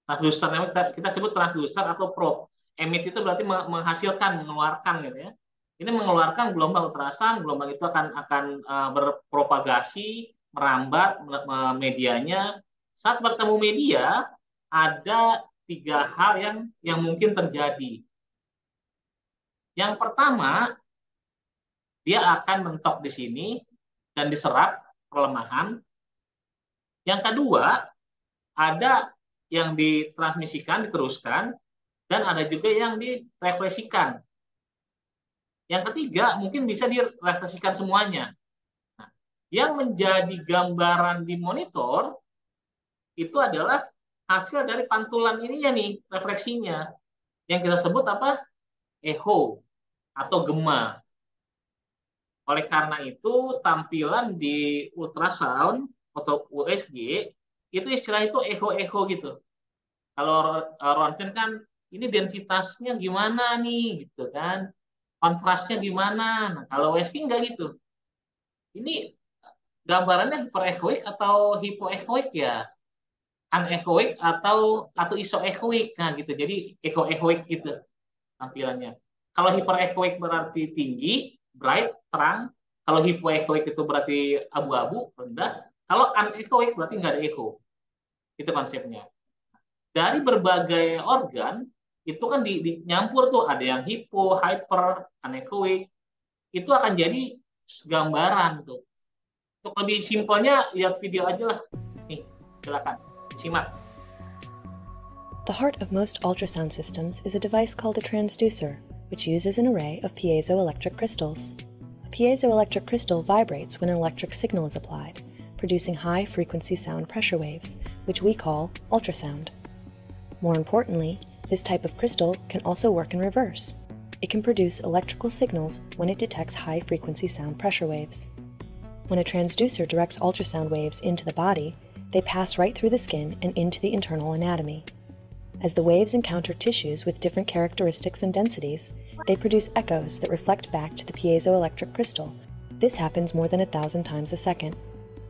[SPEAKER 1] Transducer kita sebut transducer atau probe. Emit itu berarti menghasilkan, mengeluarkan gitu ya. Ini mengeluarkan gelombang ultrasound, gelombang itu akan berpropagasi, merambat medianya. Saat bertemu media, ada 3 hal yang mungkin terjadi. Yang pertama, dia akan mentok di sini dan diserap pelemahan. Yang kedua, ada yang ditransmisikan, diteruskan, dan ada juga yang direfleksikan. Yang ketiga, mungkin bisa direfleksikan semuanya. Nah, yang menjadi gambaran di monitor itu adalah hasil dari pantulan ininya nih, refleksinya. Yang kita sebut apa? Echo atau gema. Oleh karena itu, tampilan di ultrasound atau USG itu istilah itu echo-echo gitu. Kalau ronsen kan ini densitasnya gimana nih gitu kan. Kontrasnya gimana. Nah, kalau USG enggak gitu. Ini gambarannya hyperechoic atau hypoechoic ya. Anechoic atau isoechoic. Nah, gitu. Jadi echo-echoic gitu tampilannya. Kalau hyperechoic berarti tinggi, bright, terang. Kalau hypoechoic itu berarti abu-abu, rendah. Kalau anechoic berarti nggak ada echo. Itu konsepnya. Dari berbagai organ, itu kan nyampur tuh. Ada yang hipo, hyper, anechoic. Itu akan jadi gambaran tuh. Untuk lebih simpelnya, lihat video aja lah. Nih, silakan. Simak.
[SPEAKER 9] The heart of most ultrasound systems is a device called a transducer, which uses an array of piezoelectric crystals. A piezoelectric crystal vibrates when an electric signal is applied, producing high-frequency sound pressure waves, which we call ultrasound. More importantly, this type of crystal can also work in reverse. It can produce electrical signals when it detects high-frequency sound pressure waves. When a transducer directs ultrasound waves into the body, they pass right through the skin and into the internal anatomy. As the waves encounter tissues with different characteristics and densities, they produce echoes that reflect back to the piezoelectric crystal. This happens more than 1,000 times a second.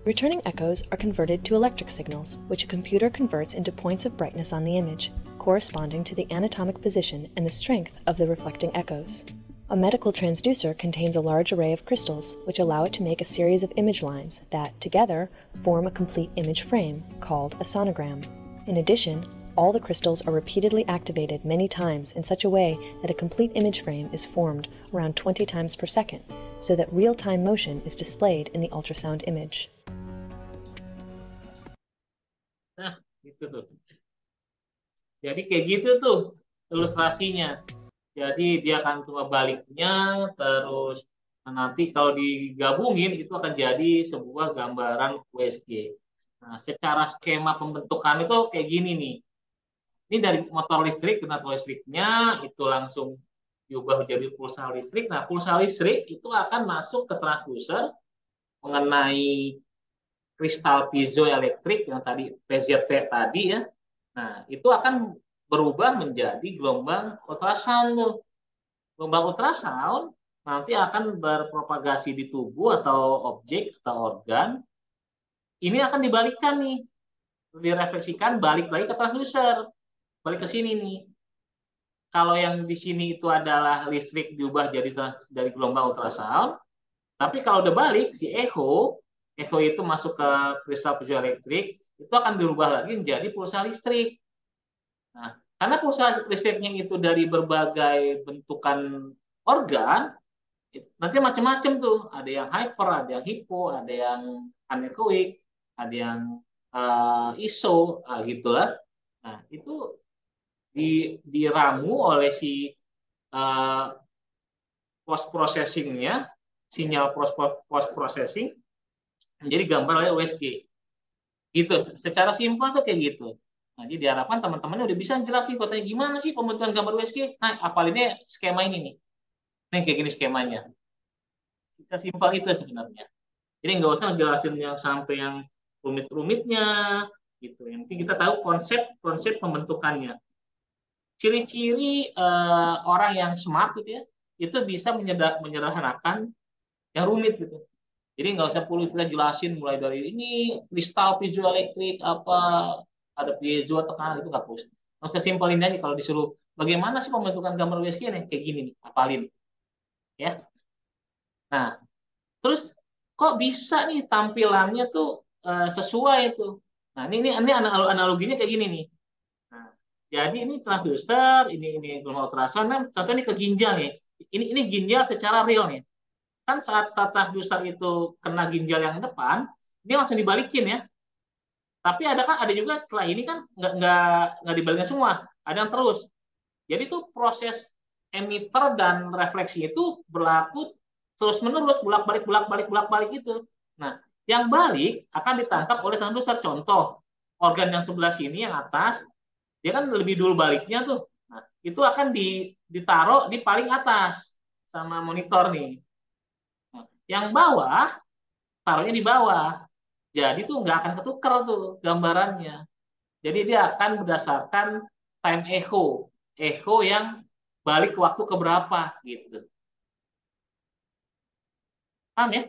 [SPEAKER 9] Returning echoes are converted to electric signals, which a computer converts into points of brightness on the image, corresponding to the anatomic position and the strength of the reflecting echoes. A medical transducer contains a large array of crystals, which allow it to make a series of image lines that, together, form a complete image frame, called a sonogram. In addition, all the crystals are repeatedly activated many times in such a way that a complete image frame is formed around 20 times per second, so that real-time motion is displayed in the ultrasound image.
[SPEAKER 1] Nah, gitu tuh. Jadi kayak gitu tuh ilustrasinya. Jadi dia akan coba baliknya, terus nanti kalau digabungin itu akan jadi sebuah gambaran USG. Nah, secara skema pembentukan itu kayak gini nih. Ini dari motor listrik ke motor listriknya itu langsung diubah menjadi pulsa listrik. Nah, pulsa listrik itu akan masuk ke transducer mengenai kristal piezoelektrik yang tadi PZT tadi ya. Nah, itu akan berubah menjadi gelombang ultrasound. Gelombang ultrasound nanti akan berpropagasi di tubuh atau objek atau organ. Ini akan dibalikkan nih. Direfleksikan balik lagi ke transducer. Balik ke sini nih. Kalau yang di sini itu adalah listrik diubah jadi dari gelombang ultrasound. Tapi kalau udah balik, si echo itu masuk ke kristal piezoelektrik, itu akan dirubah lagi menjadi pulsa listrik. Nah, karena pulsa listriknya itu dari berbagai bentukan organ, nanti macam-macam tuh. Ada yang hyper, ada yang hypo, ada yang anechoic, ada yang iso, gitulah. Nah, itu diramu oleh si post processingnya, sinyal post processing menjadi gambar oleh USG. Gitu, secara simpel tuh kayak gitu. Nah, jadi diharapkan teman-teman udah bisa jelasin katanya gimana sih pembentukan gambar USG. Nah, apalinnya skema ini nih. Nih kayak gini skemanya. Kita simpel itu sebenarnya. Jadi nggak usah jelasin yang sampai yang rumit-rumitnya gitu. Yang penting kita tahu konsep pembentukannya. Ciri-ciri orang yang smart gitu ya, itu bisa menyederhanakan yang rumit gitu. Jadi nggak usah perlu kita jelasin mulai dari ini kristal piezoelektrik apa ada piezo tekanan itu nggak perlu. Nggak usah simpelin aja kalau disuruh bagaimana sih pembentukan gambar USG nih kayak gini nih, apalin. ya. Nah, terus kok bisa nih tampilannya tuh sesuai tuh. Nah, ini analoginya kayak gini nih. Nah, jadi ini transducer, ini gelombang ultrasound, nah, contoh ini ke ginjal nih. Ini ginjal secara real nih. Kan saat transducer itu kena ginjal yang depan, dia langsung dibalikin ya. Tapi ada juga setelah ini kan nggak dibalikin semua, ada yang terus. Jadi tuh proses emitter dan refleksi itu berlaku terus menerus bolak balik gitu. Nah, yang balik akan ditangkap oleh transducer. Contoh organ yang sebelah sini yang atas dia kan lebih dulu baliknya tuh. Nah, itu akan ditaruh di paling atas sama monitor nih. Nah, yang bawah taruhnya di bawah. Jadi tuh nggak akan ketuker tuh gambarannya. Jadi dia akan berdasarkan time echo, echo yang balik ke waktu keberapa gitu. Paham ya?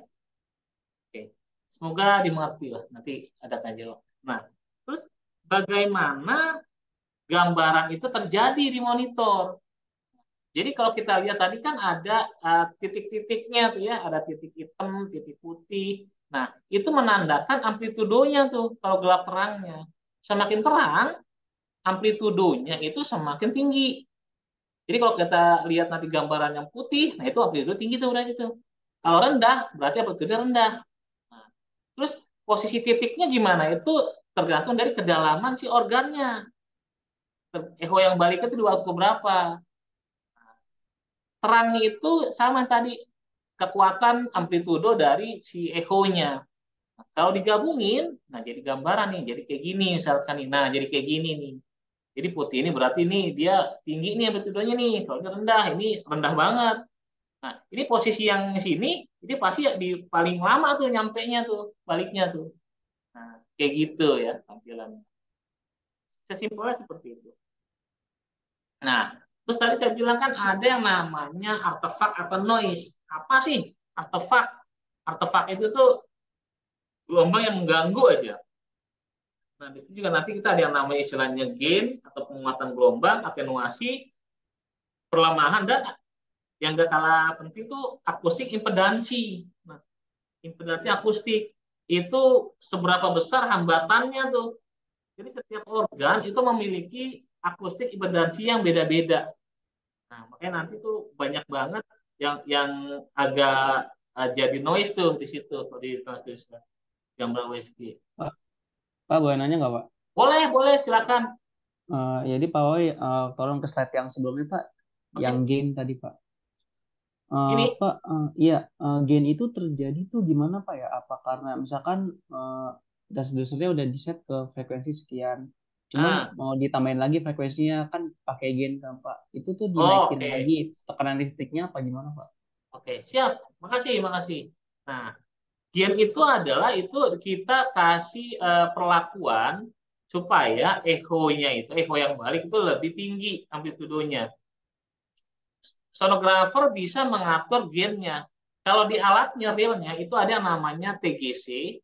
[SPEAKER 1] Oke. Semoga dimengerti lah. Nanti ada tanya jawab. Nah, terus bagaimana gambaran itu terjadi di monitor? Jadi kalau kita lihat tadi kan ada titik-titiknya tuh ya, ada titik hitam, titik putih. Nah, itu menandakan amplitudonya tuh kalau gelap terangnya. Semakin terang, amplitudonya itu semakin tinggi. Jadi kalau kita lihat nanti gambaran yang putih, nah itu amplitudo tinggi tuh berarti itu. Kalau rendah, berarti amplitudo rendah. Nah, terus posisi titiknya gimana? Itu tergantung dari kedalaman si organnya. Echo yang balik itu di waktu berapa? Terangnya itu sama tadi kekuatan amplitudo dari si echo-nya. Nah, kalau digabungin, nah jadi gambaran nih, jadi kayak gini misalkan nih. Nah, jadi kayak gini nih. Jadi putih ini berarti nih dia tinggi nih amplitudonya nih. Kalau ini rendah banget. Nah, ini posisi yang sini, ini pasti ya di paling lama tuh nyampenya tuh, baliknya tuh. Nah, kayak gitu ya tampilannya. Sesimpelnya seperti itu. Nah, terus tadi saya bilang kan ada yang namanya artefak atau noise. Apa sih artefak? Artefak itu tuh gelombang yang mengganggu aja. Nah, di situ juga nanti kita ada yang namanya istilahnya gain atau penguatan gelombang, atenuasi, perlemahan, dan yang gak kalah penting tuh akustik impedansi. Nah, impedansi akustik itu seberapa besar hambatannya tuh. Jadi setiap organ itu memiliki akustik impedansi yang beda-beda. Nah, makanya nanti tuh banyak banget yang agak jadi noise tuh di situ kalau di transducer gambar USG.
[SPEAKER 2] Pak, Pak boleh nanya nggak Pak?
[SPEAKER 1] Boleh, boleh, silakan.
[SPEAKER 2] Jadi Pak Woi, tolong ke slide yang sebelumnya Pak, yang
[SPEAKER 1] Oke.
[SPEAKER 2] gain tadi Pak.
[SPEAKER 1] Ini
[SPEAKER 2] Pak, iya, gain itu terjadi tuh gimana Pak ya? Apa karena misalkan dasar-dasarnya udah di set ke frekuensi sekian, cuman
[SPEAKER 1] ah
[SPEAKER 2] mau ditambahin lagi frekuensinya kan pakai gain kan Pak? Itu tuh
[SPEAKER 1] oh,
[SPEAKER 2] dinaikin
[SPEAKER 1] oke.
[SPEAKER 2] lagi tekanan listriknya apa gimana Pak?
[SPEAKER 1] Oke, siap. Makasih, makasih. Nah, gain itu adalah itu kita kasih perlakuan supaya echo-nya itu, echo yang balik itu lebih tinggi amplitudonya. Sonografer bisa mengatur gain-nya. Kalau di alatnya realnya itu ada yang namanya TGC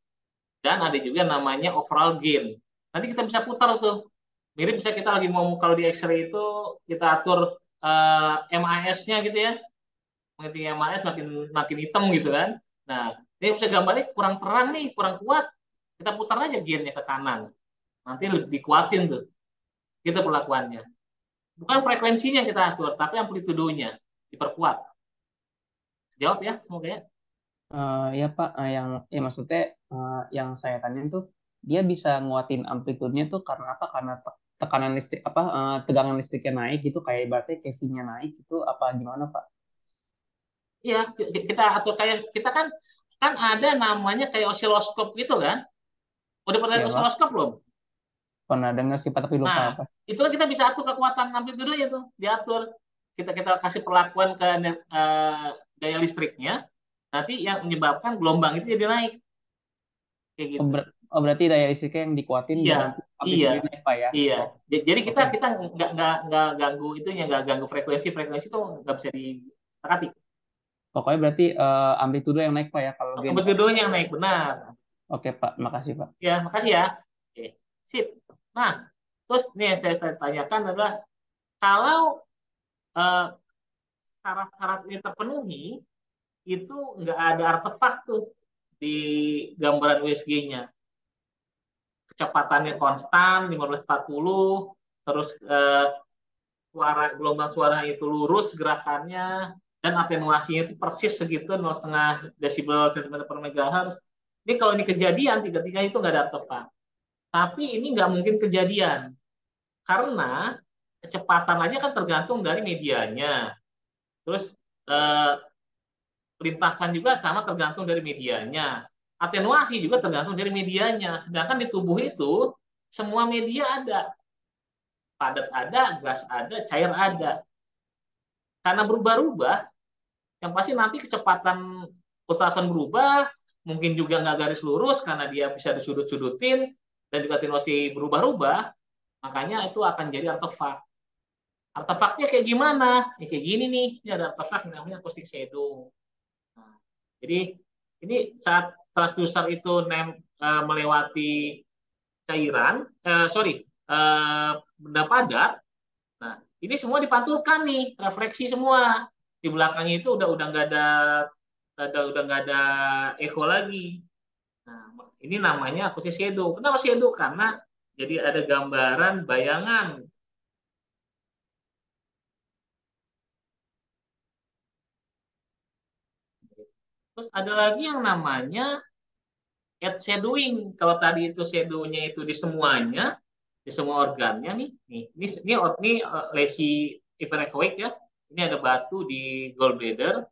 [SPEAKER 1] dan ada juga yang namanya overall gain. Nanti kita bisa putar tuh. Mirip bisa kita lagi mau kalau di X-ray itu kita atur MAS-nya gitu ya. Makin MAS makin makin hitam gitu kan. Nah, ini bisa gambarnya kurang terang nih, kurang kuat. Kita putar aja gain-nya ke kanan. Nanti lebih kuatin tuh. Gitu perlakuannya. Bukan frekuensinya yang kita atur, tapi amplitudonya diperkuat. Jawab ya, semoga ya.
[SPEAKER 2] Ya Pak, yang ya maksudnya yang saya tanyain tuh dia bisa nguatin amplitudenya tuh karena apa? Karena tekanan listrik apa tegangan listriknya naik gitu kayak berarti KV-nya naik gitu apa gimana Pak?
[SPEAKER 1] Iya, kita atur kayak kita kan kan ada namanya kayak osiloskop gitu kan. Udah pernah lihat
[SPEAKER 2] Ya Pak,
[SPEAKER 1] osiloskop belum?
[SPEAKER 2] pernah dengar sih Pak tapi lupa
[SPEAKER 1] Nah,
[SPEAKER 2] apa.
[SPEAKER 1] itu kan kita bisa atur kekuatan amplitudonya tuh, diatur. Kita kasih perlakuan ke daya listriknya, nanti yang menyebabkan gelombang itu jadi naik kayak
[SPEAKER 2] Oh,
[SPEAKER 1] gitu.
[SPEAKER 2] berarti daya listriknya yang dikuatin
[SPEAKER 1] Iya,
[SPEAKER 2] nanti
[SPEAKER 1] iya,
[SPEAKER 2] amplitudenya naik Pak ya?
[SPEAKER 1] iya.
[SPEAKER 2] Oh,
[SPEAKER 1] Jadi kita
[SPEAKER 2] oke.
[SPEAKER 1] kita nggak ganggu itunya, nggak ganggu frekuensi itu nggak bisa ditekati.
[SPEAKER 2] Pokoknya berarti amplitudo yang naik Pak ya kalau gain Pak.
[SPEAKER 1] Amplitudonya yang naik benar.
[SPEAKER 2] Oke Pak, makasih Pak.
[SPEAKER 1] Ya, makasih ya. Oke, sip. Nah, terus nih yang saya tanyakan adalah kalau eh, syarat-syarat ini terpenuhi, itu nggak ada artefak tuh di gambaran USG-nya. Kecepatannya konstan 1540, terus gelombang suara itu lurus gerakannya, dan atenuasinya itu persis segitu 0,5 desibel cm per megahertz. Ini kalau ini kejadian, tiga-tiga itu nggak ada artefak. Tapi ini nggak mungkin kejadian, karena kecepatan aja kan tergantung dari medianya. Terus lintasan juga sama tergantung dari medianya. Atenuasi juga tergantung dari medianya. Sedangkan di tubuh itu semua media ada. Padat ada, gas ada, cair ada. Karena berubah-ubah, yang pasti nanti kecepatan ultrasound berubah, mungkin juga nggak garis lurus karena dia bisa disudut-sudutin, dan juga atenuasi berubah-ubah, makanya itu akan jadi artefak. Artefaknya kayak gimana? Ya, kayak gini nih, ini ada artefak namanya acoustic shadow. Nah, jadi ini saat transducer itu melewati cairan, benda padat. Nah, ini semua dipantulkan nih, refleksi semua. Di belakangnya itu udah nggak ada echo lagi. Nah, ini namanya acoustic shadow. Kenapa shadow? Karena jadi ada gambaran bayangan. Terus ada lagi yang namanya edge shadowing. Kalau tadi itu shadow-nya itu di semuanya, di semua organnya nih. Ini lesi hyperechoic ya. Ini ada batu di gallbladder.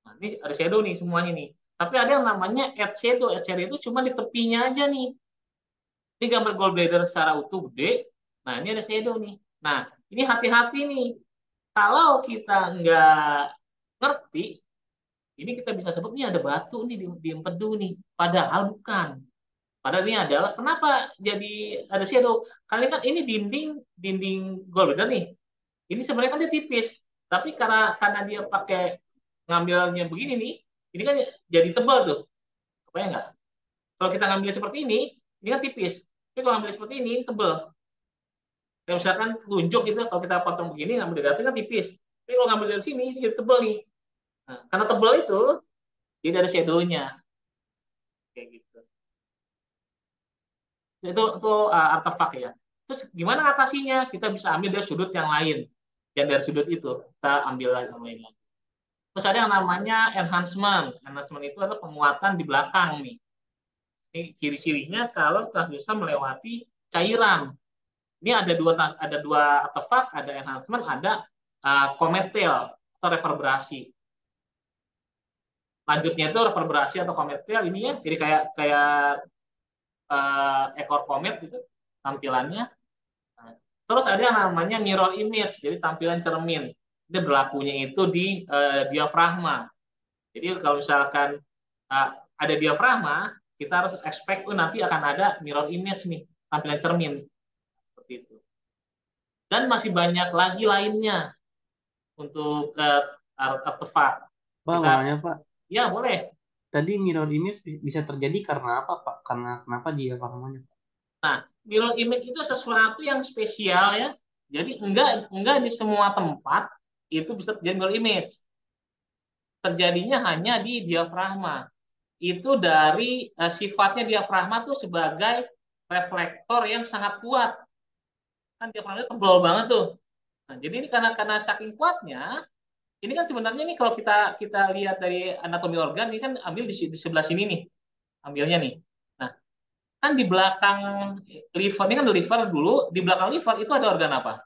[SPEAKER 1] Nah, ini ada shadow nih semuanya nih. Tapi ada yang namanya edge shadow. Edge shadow itu cuma di tepinya aja nih. Ini gambar gallbladder secara utuh gede. Nah, ini ada shadow nih. Nah, ini hati-hati nih. Kalau kita nggak ngerti, ini kita bisa sebut nih ada batu nih di empedu nih. Padahal bukan. Padahal ini adalah kenapa jadi ada shadow? Karena kan ini dinding gallbladder nih. Ini sebenarnya kan dia tipis, tapi karena dia pakai ngambilnya begini nih, ini kan jadi tebal tuh. Kebayang nggak? Kalau kita ngambil seperti ini kan tipis. Tapi kalau ngambil seperti ini tebal. Kayak misalkan telunjuk gitu, kalau kita potong begini ngambil dari atas kan tipis. Tapi kalau ngambil dari sini ini jadi tebal nih. Nah, karena tebal itu, jadi ada shadow-nya. Kayak gitu. Itu artefak ya. Terus gimana atasinya? Kita bisa ambil dari sudut yang lain. Dan dari sudut itu kita ambil yang lain lagi. Terus ada yang namanya enhancement. Enhancement itu adalah penguatan di belakang nih. Ini ciri-cirinya kalau transducer melewati cairan. Ini ada dua artefak, ada enhancement, ada comet tail atau reverberasi. Lanjutnya itu reverberasi atau comet tail ini ya, jadi kayak ekor komet gitu tampilannya. Nah, terus ada yang namanya mirror image, jadi tampilan cermin. Ini berlakunya itu di diafragma. Jadi kalau misalkan ada diafragma, kita harus expect nanti akan ada mirror image nih, tampilan cermin. Seperti itu. Dan masih banyak lagi lainnya untuk artefak.
[SPEAKER 2] Pak, mau nanya Pak.
[SPEAKER 1] Ya, boleh.
[SPEAKER 2] Tadi mirror image bisa terjadi karena apa Pak? Karena kenapa diafragmanya?
[SPEAKER 1] Nah, mirror image itu sesuatu yang spesial ya. Jadi enggak di semua tempat itu bisa terjadi mirror image. Terjadinya hanya di diafragma. Itu dari sifatnya diafragma tuh sebagai reflektor yang sangat kuat. Kan diafragma tebal banget tuh. Nah, jadi ini karena saking kuatnya, ini kan sebenarnya nih kalau kita lihat dari anatomi organ ini kan ambil di sebelah sini nih, ambilnya nih. Nah, kan di belakang liver ini kan liver dulu, di belakang liver itu ada organ apa?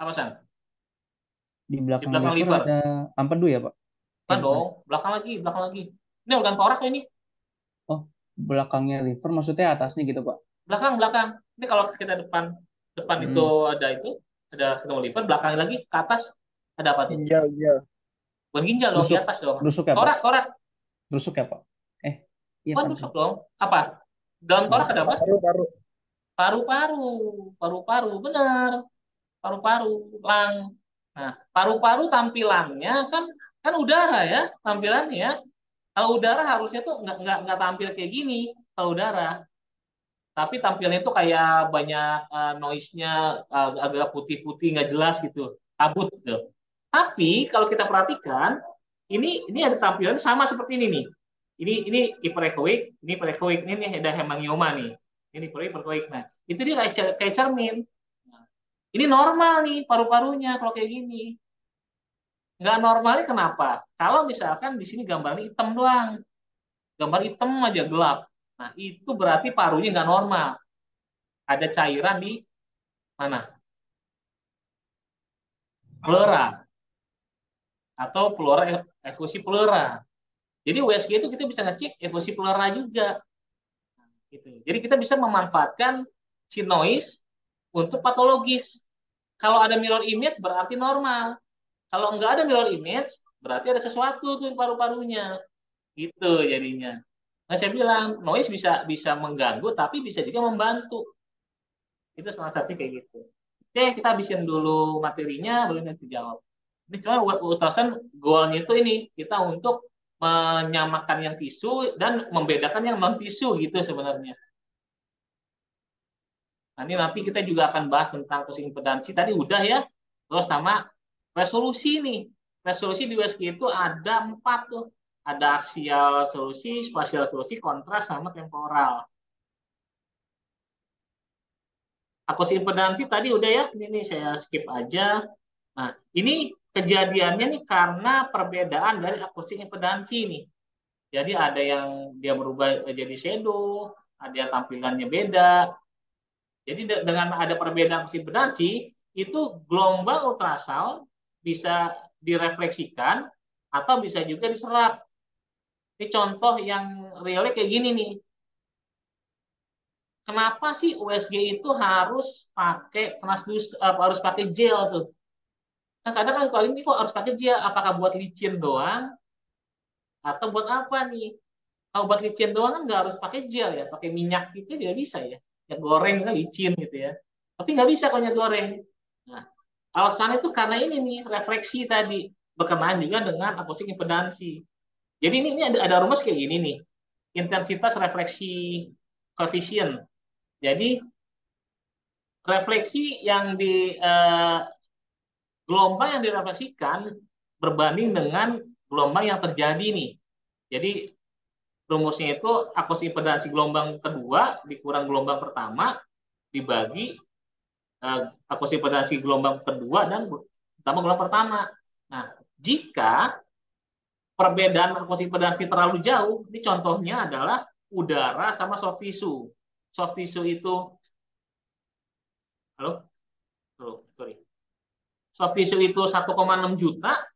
[SPEAKER 1] Apa San?
[SPEAKER 2] Di belakang
[SPEAKER 1] liver
[SPEAKER 2] liver ada empedu ya Pak?
[SPEAKER 1] Kan dong, belakang lagi. Ini organ toraks ini.
[SPEAKER 2] Oh, belakangnya liver maksudnya atasnya gitu Pak?
[SPEAKER 1] Belakang. Ini kalau kita depan itu ada ketemu liver, belakang lagi ke atas ada apa tuh?
[SPEAKER 4] Ginjal.
[SPEAKER 1] Bukan ginjal dong, di atas dong.
[SPEAKER 2] Rusuk ya
[SPEAKER 1] Torak.
[SPEAKER 2] Pak? Rusuk ya Pak? Iya
[SPEAKER 1] Bukan rusuk dong. Apa? Dalam torak ada apa? Paru-paru. Benar. Paru-paru, lang. Nah, paru-paru tampilannya kan udara ya, tampilannya ya. Kalau udara harusnya tuh nggak tampil kayak gini kalau udara. Tapi tampilnya itu kayak banyak noise-nya agak putih-putih nggak jelas gitu, kabut gitu. Tapi kalau kita perhatikan, ini ada tampilan sama seperti ini nih. Ini hiperechoic, ini hiperechoic, ini ada hemangioma nih. Ini hiperechoic. Nah, itu dia kayak cermin. Nah, ini normal nih paru-parunya kalau kayak gini. Nggak normalnya kenapa? Kalau misalkan di sini gambarnya hitam doang, gambar hitam aja gelap. Nah, itu berarti parunya nggak normal. Ada cairan di mana? Pleura atau pleura efusi pleura. Jadi USG itu kita bisa ngecek efusi pleura juga. Gitu. Jadi kita bisa memanfaatkan si noise untuk patologis. Kalau ada mirror image berarti normal. Kalau nggak ada mirror image berarti ada sesuatu tuh di paru-parunya. Gitu jadinya. Nah saya bilang noise bisa bisa mengganggu tapi bisa juga membantu. Itu salah satu kayak gitu. Oke, kita habisin dulu materinya, baru nanti jawab. Ini cuma ultrasound goalnya itu ini kita untuk menyamakan yang tisu dan membedakan yang non tisu gitu sebenarnya. Nah, ini nanti kita juga akan bahas tentang pusing impedansi tadi udah ya. Terus sama resolusi nih. Resolusi di USG itu ada 4 tuh. Ada aksial solusi, spasial solusi, kontras sama temporal. Akustik impedansi tadi udah ya. Ini saya skip aja. Nah, ini kejadiannya nih karena perbedaan dari akustik impedansi nih. Jadi ada yang dia berubah jadi shadow, ada yang tampilannya beda. Jadi dengan ada perbedaan akustik impedansi, itu gelombang ultrasound bisa direfleksikan atau bisa juga diserap. Ini contoh yang realnya kayak gini nih. Kenapa sih USG itu harus pakai transducer, harus pakai gel tuh? Nah, kadang kan kalau ini kok harus pakai gel, apakah buat licin doang atau buat apa nih? Kalau buat licin doang kan nggak harus pakai gel ya, pakai minyak gitu juga bisa ya. Ya goreng kan licin gitu ya. Tapi nggak bisa kalau minyak goreng. Nah, alasan itu karena ini nih refleksi tadi berkenaan juga dengan akustik impedansi. Jadi ini ada rumus kayak gini nih. Intensitas refleksi koefisien. Jadi refleksi yang di gelombang yang direfleksikan berbanding dengan gelombang yang terjadi nih. Jadi rumusnya itu akustik impedansi gelombang kedua dikurang gelombang pertama dibagi akustik impedansi gelombang kedua dan tambah gelombang pertama. Nah, jika perbedaan akustik impedansi terlalu jauh, ini contohnya adalah udara sama soft tissue. Soft tissue itu, halo, sorry. Soft tissue itu 1,6 juta,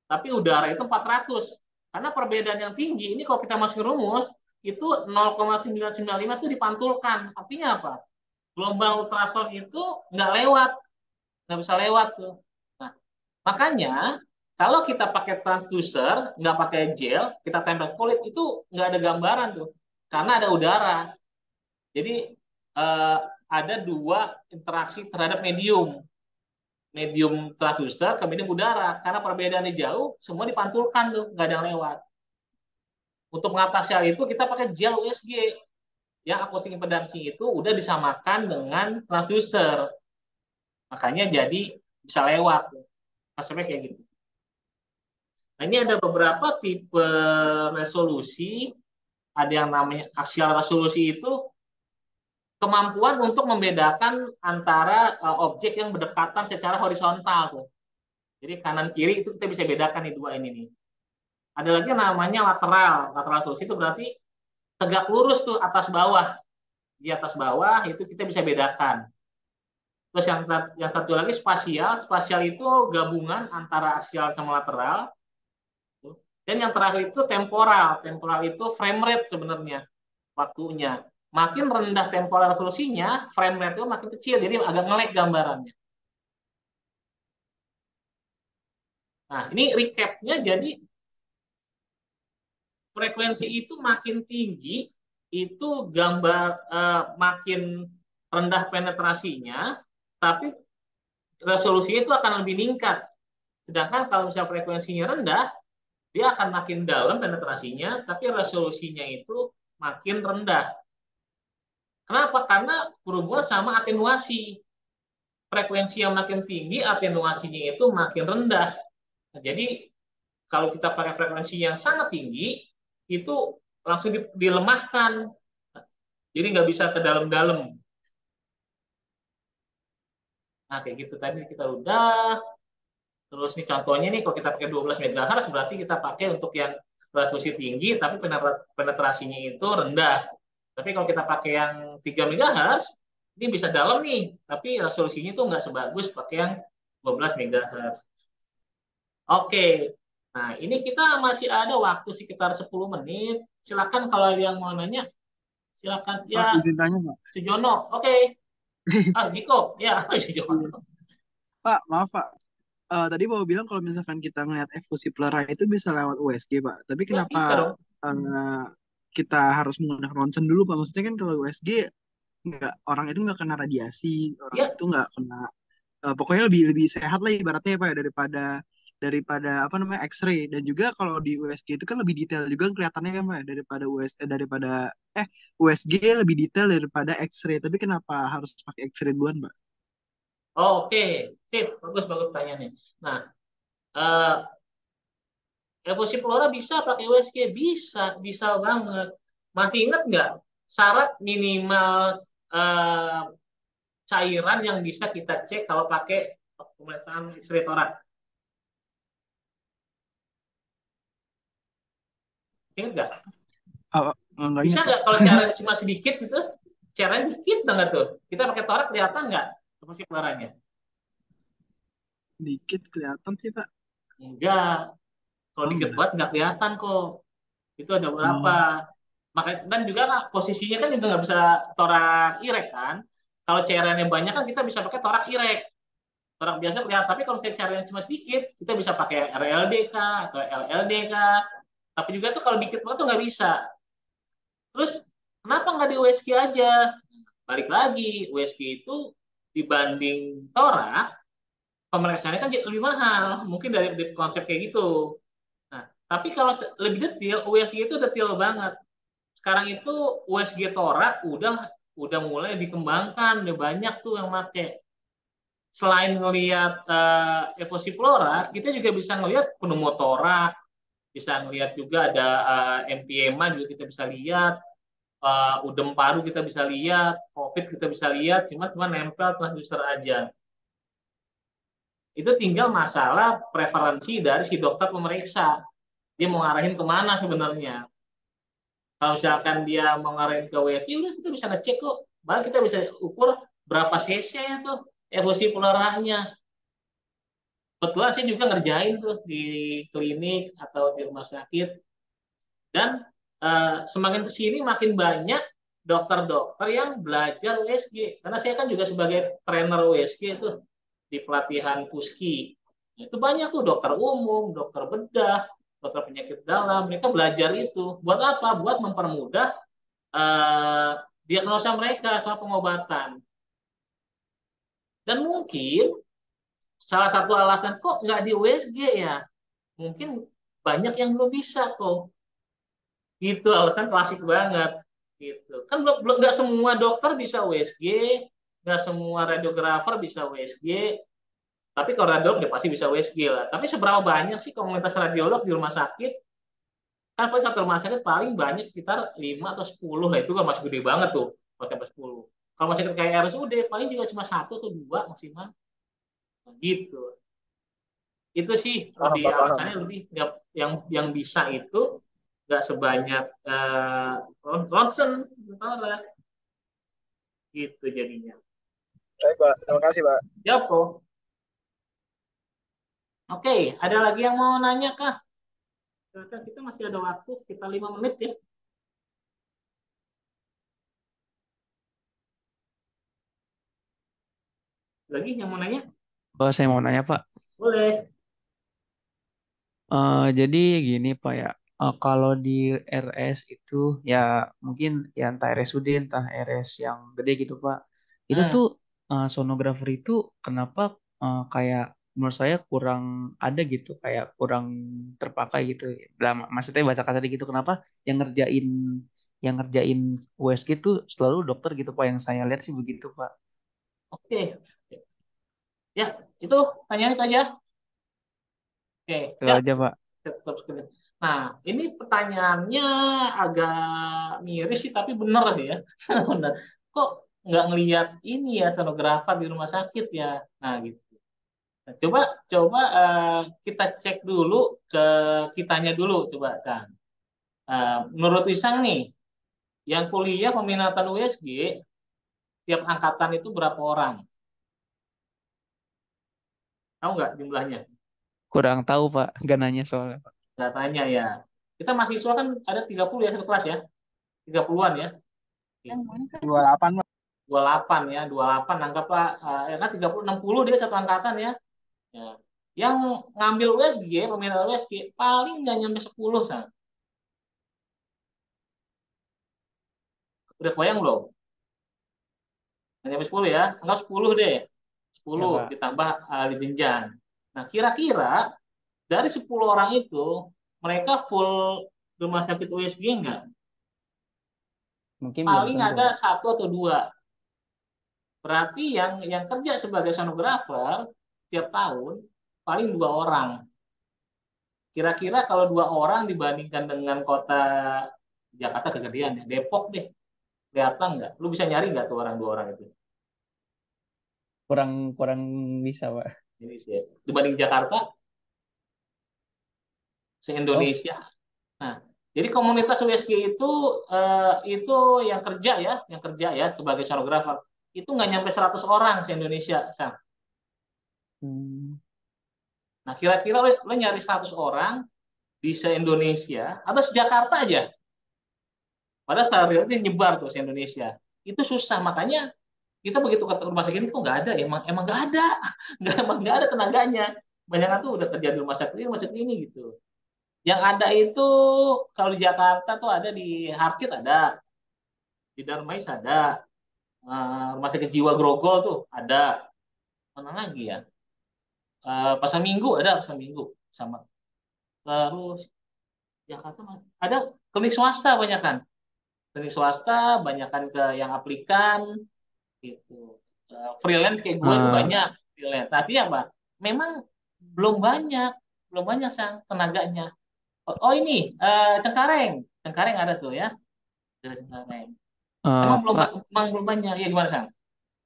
[SPEAKER 1] tapi udara itu 400. Karena perbedaan yang tinggi, ini kalau kita masukin rumus, itu 0,995 itu dipantulkan. Artinya apa? Gelombang ultrasound itu nggak lewat. Nggak bisa lewat tuh. Nah, makanya kalau kita pakai transducer, nggak pakai gel, kita tempel kulit, itu nggak ada gambaran tuh. Karena ada udara. Jadi ada dua interaksi terhadap medium. Medium transducer ke medium udara. Karena perbedaannya jauh, semua dipantulkan tuh, nggak ada yang lewat. Untuk mengatasi hal itu kita pakai gel USG. Yang akustik impedansi itu udah disamakan dengan transducer. Makanya jadi bisa lewat. Maksudnya kayak gitu. Nah, ini ada beberapa tipe resolusi. Ada yang namanya aksial resolusi itu kemampuan untuk membedakan antara objek yang berdekatan secara horizontal tuh. Jadi kanan kiri itu kita bisa bedakan nih dua ini nih. Ada lagi yang namanya lateral. Lateral resolusi itu berarti tegak lurus tuh atas bawah. Di atas bawah itu kita bisa bedakan. Terus yang satu lagi spasial. Spasial itu gabungan antara aksial sama lateral. Dan yang terakhir itu temporal. Temporal itu frame rate sebenarnya waktunya. Makin rendah temporal resolusinya, frame rate itu makin kecil. Jadi agak nge-lag gambarannya. Nah, ini recapnya jadi frekuensi itu makin tinggi, itu gambar makin rendah penetrasinya, tapi resolusinya itu akan lebih meningkat. Sedangkan kalau misalnya frekuensinya rendah, dia akan makin dalam penetrasinya, tapi resolusinya itu makin rendah. Kenapa? Karena berhubungan sama atenuasi. frekuensi yang makin tinggi, atenuasinya itu makin rendah. Nah, jadi kalau kita pakai frekuensi yang sangat tinggi, itu langsung dilemahkan. Jadi nggak bisa ke dalam-dalam. Nah, kayak gitu tadi kita udah. Terus nih contohnya nih, kalau kita pakai 12 MHz, berarti kita pakai untuk yang resolusi tinggi, tapi penetrasinya itu rendah. Tapi kalau kita pakai yang 3 MHz, ini bisa dalam nih, tapi resolusinya itu nggak sebagus pakai yang 12 MHz. Oke, nah ini kita masih ada waktu sekitar 10 menit. Silakan kalau yang mau nanya, silakan. Ya,
[SPEAKER 4] Pak, izin tanya, Pak.
[SPEAKER 1] Sujono. Oke. Jiko. Ya, Sujono.
[SPEAKER 4] Pak, maaf, Pak. Tadi Bapak bilang kalau misalkan kita ngeliat evolusi plera itu bisa lewat USG, Pak. Tapi
[SPEAKER 1] Ya,
[SPEAKER 4] kenapa
[SPEAKER 1] bisa dong.
[SPEAKER 4] kita harus menggunakan ronsen dulu, Pak? Maksudnya kan kalau USG orang itu nggak kena radiasi, orang
[SPEAKER 1] Ya,
[SPEAKER 4] itu nggak kena, pokoknya lebih lebih sehat lah ibaratnya ya, Pak, ya, daripada apa namanya X-ray. Dan juga kalau di USG itu kan lebih detail juga kelihatannya kan, Pak, ya, daripada USG lebih detail daripada X-ray. Tapi kenapa harus pakai X-ray duluan, Pak?
[SPEAKER 1] oke. Sip, bagus bagus nih. Nah, eh, evolusi flora bisa pakai USG, bisa, bisa banget. Masih ingat nggak syarat minimal eh, cairan yang bisa kita cek kalau pakai pemeriksaan X-ray torak? Ingat nggak?
[SPEAKER 4] Nggak
[SPEAKER 1] Bisa
[SPEAKER 4] ingat, Pak.
[SPEAKER 1] nggak kalau cairan cuma sedikit gitu? Cairan dikit banget tuh. Kita pakai torak kelihatan nggak evolusi floranya?
[SPEAKER 4] Dikit kelihatan sih, Pak.
[SPEAKER 1] Enggak. Kalau
[SPEAKER 4] Oh,
[SPEAKER 1] dikit
[SPEAKER 4] enggak.
[SPEAKER 1] banget nggak kelihatan kok. Itu ada berapa?
[SPEAKER 4] Oh,
[SPEAKER 1] Makanya dan juga kan posisinya kan juga nggak bisa torak irek kan. Kalau cairannya banyak kan kita bisa pakai torak irek. Torak biasa kelihatan. Tapi kalau cairannya cuma sedikit, kita bisa pakai RLDK atau LLDK. Tapi juga tuh kalau dikit banget tuh nggak bisa. Terus kenapa nggak di USG aja? Balik lagi, USG itu dibanding torak, pemeriksaannya kan lebih mahal. Mungkin dari konsep kayak gitu. Nah, tapi kalau lebih detail, USG itu detail banget. Sekarang itu USG torak udah mulai dikembangkan, udah banyak tuh yang make. Selain ngelihat evosi flora, kita juga bisa ngelihat pneumotorak, bisa ngelihat juga ada emphysema juga kita bisa lihat, udem paru kita bisa lihat, COVID kita bisa lihat, cuma nempel transducer aja. Itu tinggal masalah preferensi dari si dokter pemeriksa. Dia mau ngarahin kemana sebenarnya. Kalau misalkan dia mau ngarahin ke WSI, udah kita bisa ngecek kok. Bahkan kita bisa ukur berapa cc tuh evolusi peleranya. Kebetulan saya juga ngerjain tuh di klinik atau di rumah sakit. Dan semakin kesini makin banyak dokter-dokter yang belajar USG. Karena saya kan juga sebagai trainer USG itu di pelatihan Puski. Nah, itu banyak tuh dokter umum, dokter bedah, dokter penyakit dalam. Mereka belajar itu. Buat apa? Buat mempermudah eh, diagnosa mereka sama pengobatan. Dan mungkin salah satu alasan kok nggak di USG ya, mungkin banyak yang belum bisa kok. Itu alasan klasik banget. Gitu. Kan belum belum nggak semua dokter bisa USG, nggak semua radiografer bisa USG. Tapi kalau radiolog ya pasti bisa USG lah. Tapi seberapa banyak sih komunitas radiolog di rumah sakit? Kan paling satu rumah sakit paling banyak sekitar 5 atau 10 lah. Itu kan masih gede banget tuh. Kalau sampai 10. Kalau rumah sakit kayak RSUD paling juga cuma satu atau dua maksimal. Nah, gitu. Itu sih
[SPEAKER 4] paham,
[SPEAKER 1] lebih
[SPEAKER 4] Pak, paham.
[SPEAKER 1] alasannya lebih nggak yang bisa itu nggak sebanyak ronsen gitu jadinya.
[SPEAKER 4] Baik, Pak. Terima kasih, Pak.
[SPEAKER 1] Ya, Po. Oke, ada lagi yang mau nanya kah? Kita masih ada waktu sekitar 5 menit ya. Lagi yang mau nanya?
[SPEAKER 2] Oh, saya mau nanya, Pak.
[SPEAKER 1] Boleh.
[SPEAKER 2] Jadi gini Pak ya, kalau di RS itu ya mungkin ya entah RSUD entah RS yang gede gitu Pak, itu
[SPEAKER 1] Hmm.
[SPEAKER 2] tuh sonografer itu kenapa kayak menurut saya kurang ada gitu, kayak kurang terpakai gitu. Dalam maksudnya bahasa kasar gitu, kenapa yang ngerjain USG itu selalu dokter gitu Pak, yang saya lihat sih begitu Pak.
[SPEAKER 1] Oke. Ya, itu tanyaan itu aja. Oke,
[SPEAKER 2] Itu
[SPEAKER 1] ya,
[SPEAKER 2] aja, Pak.
[SPEAKER 1] kita tutup screen. Nah, ini pertanyaannya agak miris sih, tapi bener ya. Bener. Kok nggak ngelihat ini ya sonografer di rumah sakit ya? Nah, gitu. Nah, coba coba kita cek dulu ke kitanya dulu, coba Sang. Menurut Isang nih, yang kuliah peminatan USG tiap angkatan itu berapa orang? Tahu nggak jumlahnya?
[SPEAKER 2] Kurang tahu, Pak. Nggak nanya soalnya, Pak.
[SPEAKER 1] Nggak tanya ya. Kita mahasiswa kan ada 30 ya satu kelas ya. 30-an ya.
[SPEAKER 7] Yang mana kan?
[SPEAKER 4] 28 Pak.
[SPEAKER 1] 28 ya, 28 anggaplah ya kan 30 60 dia satu angkatan ya. Ya. Yang ngambil USG, peminat USG paling nggak nyampe 10 Sang. Udah kebayang belum? Nggak nyampe 10 ya. Anggap 10 deh.
[SPEAKER 2] Ya,
[SPEAKER 1] 10
[SPEAKER 2] Pak.
[SPEAKER 1] ditambah ahli jenjang. Nah, kira-kira dari 10 orang itu mereka full rumah sakit USG enggak?
[SPEAKER 2] Mungkin belum
[SPEAKER 1] Paling
[SPEAKER 2] tentu,
[SPEAKER 1] ada
[SPEAKER 2] Pak.
[SPEAKER 1] satu atau dua. Berarti yang kerja sebagai sonografer tiap tahun paling 2 orang. Kira-kira kalau 2 orang dibandingkan dengan kota Jakarta kegedean ya, Depok deh, kelihatan nggak? Lu bisa nyari nggak tuh orang 2 orang itu?
[SPEAKER 2] Kurang kurang bisa, Pak.
[SPEAKER 1] Ini sih. Dibanding Jakarta,
[SPEAKER 2] Oh,
[SPEAKER 1] se-Indonesia. Nah, jadi komunitas USG itu yang kerja ya sebagai sonografer itu nggak nyampe 100 orang se-Indonesia, Sang.
[SPEAKER 2] hmm,
[SPEAKER 1] Nah, kira-kira lo nyari 100 orang di se-Indonesia atau se-Jakarta aja. Padahal secara real itu nyebar tuh se-Indonesia. Itu susah, makanya kita begitu ke rumah sakit ini kok nggak ada, emang nggak ada, nggak ada tenaganya. Banyak tuh udah kerja di rumah sakit ini gitu. Yang ada itu kalau di Jakarta tuh ada di Harkit ada, di Darmais ada, rumah sakit jiwa Grogol tuh ada, mana lagi ya? Pasar Minggu ada, Pasar Minggu sama. Terus Jakarta ada klinik swasta banyak kan, klinik swasta banyak kan ke yang aplikan gitu. Freelance kayak gue itu
[SPEAKER 2] eh,
[SPEAKER 1] banyak freelance. Artinya apa? Memang belum banyak, belum banyak sang tenaganya. Oh, ini Cengkareng, Cengkareng ada tuh ya, Cengkareng.
[SPEAKER 2] Pak,
[SPEAKER 1] Emang belum banyak. Ya gimana sang?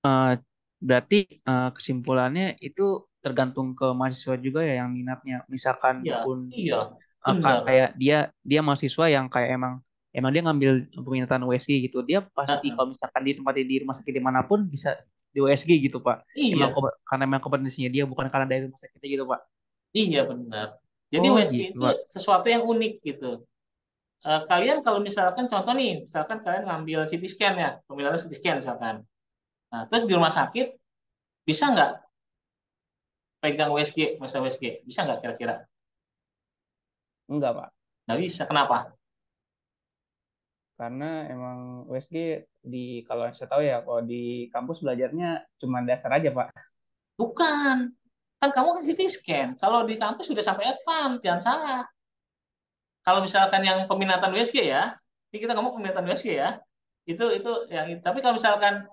[SPEAKER 2] eh, berarti kesimpulannya itu tergantung ke mahasiswa juga ya yang minatnya. Misalkan
[SPEAKER 1] Iya,
[SPEAKER 2] pun
[SPEAKER 1] iya, benar.
[SPEAKER 2] kayak dia dia mahasiswa yang kayak emang emang dia ngambil peminatan USG gitu. Dia pasti
[SPEAKER 1] Heeh.
[SPEAKER 2] kalau misalkan ditempati di rumah sakit dimanapun bisa di USG gitu, Pak.
[SPEAKER 1] Iya,
[SPEAKER 2] Karena emang kompetensinya dia bukan karena dari rumah sakitnya gitu, Pak.
[SPEAKER 1] iya benar. Jadi
[SPEAKER 2] Oh
[SPEAKER 1] USG
[SPEAKER 2] gitu,
[SPEAKER 1] itu
[SPEAKER 2] Pak.
[SPEAKER 1] sesuatu yang unik gitu. Kalian kalau misalkan contoh nih, misalkan kalian ngambil CT scan ya, pemilihan CT scan misalkan. Nah, terus di rumah sakit bisa nggak pegang USG, masa USG? Bisa nggak kira-kira?
[SPEAKER 2] Enggak, Pak.
[SPEAKER 1] Nggak bisa. Kenapa?
[SPEAKER 2] Karena emang USG di kalau yang saya tahu ya kalau di kampus belajarnya cuma dasar aja, Pak.
[SPEAKER 1] Bukan. Kan kamu kan CT scan. Kalau di kampus sudah sampai advance, jangan salah. Kalau misalkan yang peminatan USG ya, ini kita ngomong peminatan USG ya, itu yang tapi kalau misalkan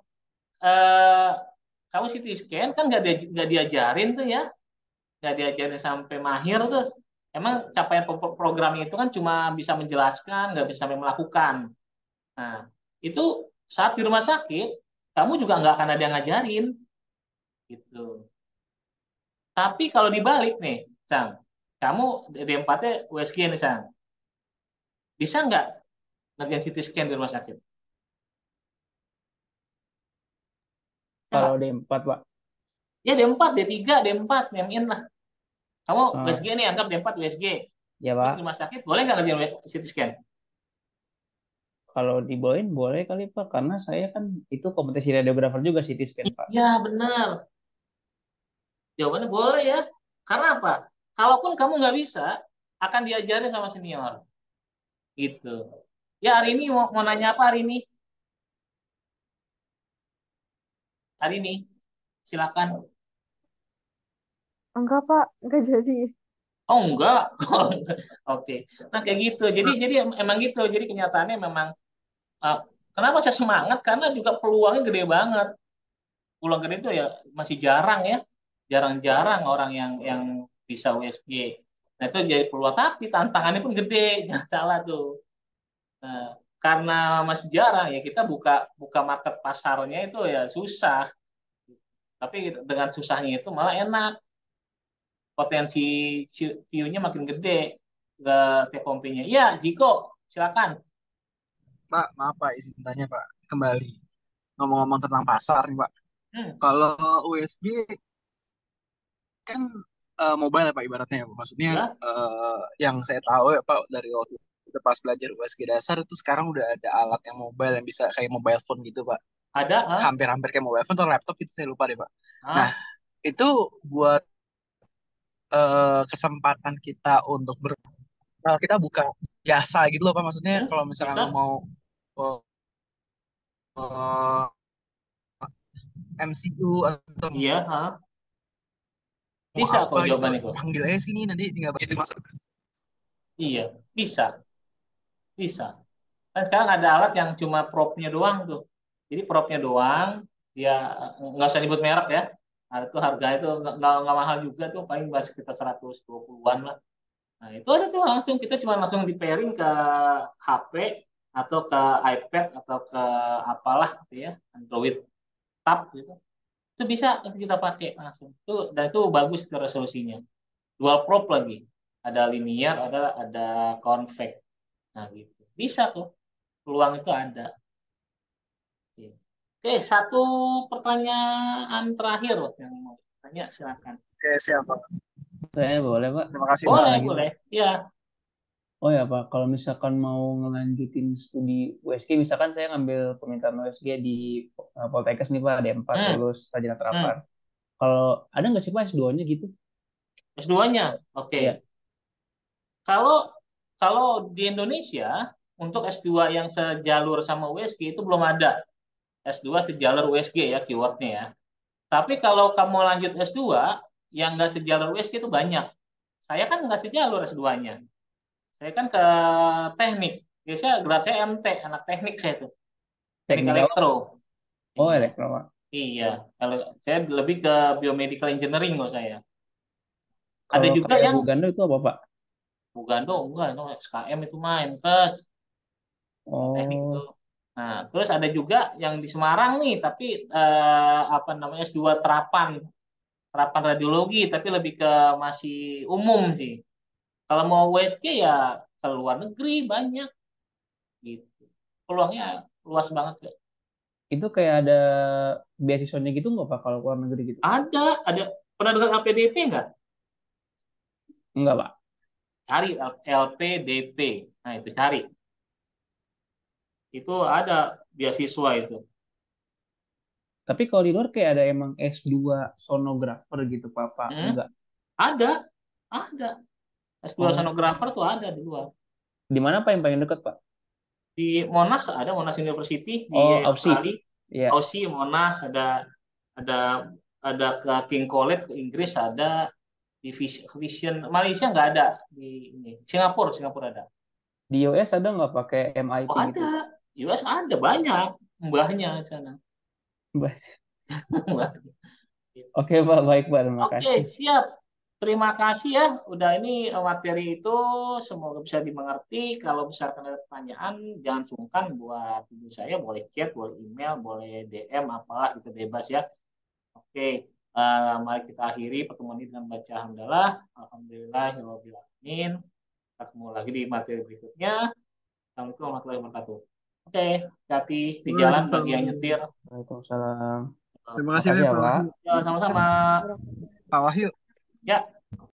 [SPEAKER 1] eh, kamu CT scan kan nggak diajarin tuh ya, nggak diajarin sampai mahir tuh. Emang capaian program itu kan cuma bisa menjelaskan, nggak bisa sampai melakukan. Nah, itu saat di rumah sakit, kamu juga nggak akan ada yang ngajarin, gitu. Tapi kalau dibalik nih, Sang, kamu D4-nya USG nih, Sang. Bisa nggak ngerjain CT scan di rumah sakit? Bisa
[SPEAKER 2] Kalau
[SPEAKER 1] nggak?
[SPEAKER 2] D4, Pak.
[SPEAKER 1] Ya D4, D3, D4, name lah. Kamu
[SPEAKER 2] Eh,
[SPEAKER 1] USG nih, anggap D4 USG.
[SPEAKER 2] ya,
[SPEAKER 1] Terus di
[SPEAKER 2] Pak.
[SPEAKER 1] rumah sakit, boleh nggak ngerjain CT scan?
[SPEAKER 2] Kalau dibawain boleh kali, Pak, karena saya kan itu kompetisi radiografer juga CT scan, Pak.
[SPEAKER 1] Iya, benar. Jawabannya boleh ya. Karena apa? Kalaupun kamu nggak bisa, akan diajarin sama senior. Gitu. Ya, hari ini mau nanya apa hari ini? Hari ini, silakan.
[SPEAKER 6] Enggak, Pak. Enggak jadi.
[SPEAKER 1] Oh enggak. Oh, enggak. Oke. Nah kayak gitu. Jadi emang gitu. Jadi kenyataannya memang uh, kenapa saya semangat? Karena juga peluangnya gede banget. Peluang gede itu ya masih jarang ya. jarang-jarang orang yang bisa USG. Nah itu jadi peluang, tapi tantangannya pun gede, jangan salah tuh. Nah, karena masih jarang ya kita buka buka market pasarnya itu ya susah. Tapi dengan susahnya itu malah enak, potensi view-nya makin gede ke T-Kompinya. Iya, Jiko, silakan.
[SPEAKER 4] Pak, maaf Pak, izin tanya Pak. Kembali ngomong-ngomong tentang pasar nih Pak.
[SPEAKER 1] Hmm,
[SPEAKER 4] Kalau USG kan mobile ya Pak ibaratnya ya Pak. Maksudnya
[SPEAKER 1] ya,
[SPEAKER 4] yang saya tahu ya Pak dari waktu kita pas belajar USG dasar itu sekarang udah ada alat yang mobile yang bisa kayak mobile phone gitu Pak.
[SPEAKER 1] ada,
[SPEAKER 4] Hampir-hampir kayak mobile phone atau laptop itu saya lupa deh Pak. Nah,
[SPEAKER 1] ah,
[SPEAKER 4] itu buat kesempatan kita untuk kita buka jasa gitu loh Pak. Maksudnya kalau misalkan
[SPEAKER 1] bisa,
[SPEAKER 4] lu mau uh, uh, MCU atau
[SPEAKER 1] iya,
[SPEAKER 4] mau
[SPEAKER 1] bisa
[SPEAKER 4] apa
[SPEAKER 1] kok
[SPEAKER 4] gitu
[SPEAKER 1] jawabannya kok.
[SPEAKER 4] panggil aja sini nanti tinggal begitu masuk.
[SPEAKER 1] Iya, bisa, bisa. Kan sekarang ada alat yang cuma propnya doang tuh. Jadi propnya doang, dia nggak usah nyebut merek ya. Nah, itu harganya itu nggak mahal juga tuh, paling masih sekitar 120-an lah. Nah, itu ada tuh langsung kita cuma langsung di pairing ke HP atau ke iPad atau ke apalah gitu ya, Android Tab gitu. Itu bisa kita pakai langsung. Dan itu bagus ke resolusinya. Dual prop lagi. Ada linear, ada convex. Nah, gitu. Bisa tuh. Peluang itu ada. Oke, satu pertanyaan terakhir yang mau tanya silakan.
[SPEAKER 4] Oke, siapa?
[SPEAKER 2] Saya boleh, Pak.
[SPEAKER 4] Terima kasih Pak.
[SPEAKER 1] Boleh,
[SPEAKER 2] Lagi, Pak.
[SPEAKER 1] boleh. Ya.
[SPEAKER 2] Oh ya, Pak, kalau misalkan mau ngelanjutin studi USG, misalkan saya ngambil permintaan USG di Poltekkes nih, Pak, D4 lulus sarjana terapan. Kalau ada nggak sih, Pak, S2-nya gitu?
[SPEAKER 1] S2-nya? Oke.
[SPEAKER 2] Iya.
[SPEAKER 1] Kalau kalau di Indonesia untuk S2 yang sejalur sama USG itu belum ada. S2 sejalur USG ya keywordnya ya. Tapi kalau kamu lanjut S2 yang nggak sejalur USG itu banyak. Saya kan nggak sejalur S2-nya. Saya kan ke teknik. Biasanya grad saya MT, anak teknik saya tuh. Teknik
[SPEAKER 2] Teknik apa?
[SPEAKER 1] elektro.
[SPEAKER 2] Oh,
[SPEAKER 1] Iya.
[SPEAKER 2] elektro, Pak.
[SPEAKER 1] Iya. Kalau saya lebih ke biomedical engineering kok saya. Ada
[SPEAKER 2] Kalau
[SPEAKER 1] juga
[SPEAKER 2] kayak
[SPEAKER 1] yang
[SPEAKER 2] Bugando itu apa, Pak?
[SPEAKER 1] Bugando enggak, itu SKM itu main kes. Teknik itu.
[SPEAKER 2] Oh,
[SPEAKER 1] Nah, terus ada juga yang di Semarang nih, tapi apa namanya S2 terapan, terapan radiologi, tapi lebih ke masih umum sih. Kalau mau USG ya ke luar negeri banyak gitu. Peluangnya luas banget ya.
[SPEAKER 2] itu kayak ada beasiswanya gitu nggak, Pak, kalau keluar negeri gitu?
[SPEAKER 1] Ada. Pernah dengar LPDP nggak?
[SPEAKER 2] Enggak, Pak.
[SPEAKER 1] Cari LPDP. Nah, itu cari. Itu ada beasiswa itu.
[SPEAKER 2] Tapi kalau di luar kayak ada emang S2 sonografer gitu, Pak, Pak. Enggak.
[SPEAKER 1] Ada, ada. S2
[SPEAKER 2] Oh,
[SPEAKER 1] sonografer tuh ada di luar.
[SPEAKER 2] di mana, Pak, yang paling dekat, Pak?
[SPEAKER 1] Di Monash ada Monash University di
[SPEAKER 2] Oh, Aussie.
[SPEAKER 1] Australia.
[SPEAKER 2] Iya.
[SPEAKER 1] Aussie, Monash ada ada ke King College ke Inggris ada di Vision Malaysia nggak ada di ini. Singapura ada.
[SPEAKER 2] Di US ada nggak pakai MIT
[SPEAKER 1] Oh
[SPEAKER 2] gitu?
[SPEAKER 1] ada. US ada banyak mbahnya di sana.
[SPEAKER 2] Oke, Pak, baik, Pak. Terima
[SPEAKER 1] Oke,
[SPEAKER 2] kasih.
[SPEAKER 1] siap. Terima kasih ya. Udah ini materi itu semoga bisa dimengerti. Kalau misalkan ada pertanyaan, jangan sungkan buat ibu saya. Boleh chat, boleh email, boleh DM, apalah itu bebas ya. Oke, mari kita akhiri pertemuan ini dengan baca hamdalah. Alhamdulillahirrahmanirrahim. Kita ketemu lagi di materi berikutnya. Assalamualaikum warahmatullahi wabarakatuh. Oke, hati di jalan bagi yang nyetir.
[SPEAKER 2] Waalaikumsalam.
[SPEAKER 4] Terima kasih
[SPEAKER 2] Makasih ya,
[SPEAKER 4] Pak
[SPEAKER 2] Pak.
[SPEAKER 4] Wahyu.
[SPEAKER 1] Ya, sama-sama.
[SPEAKER 4] Pak Wahyu.
[SPEAKER 1] Ya.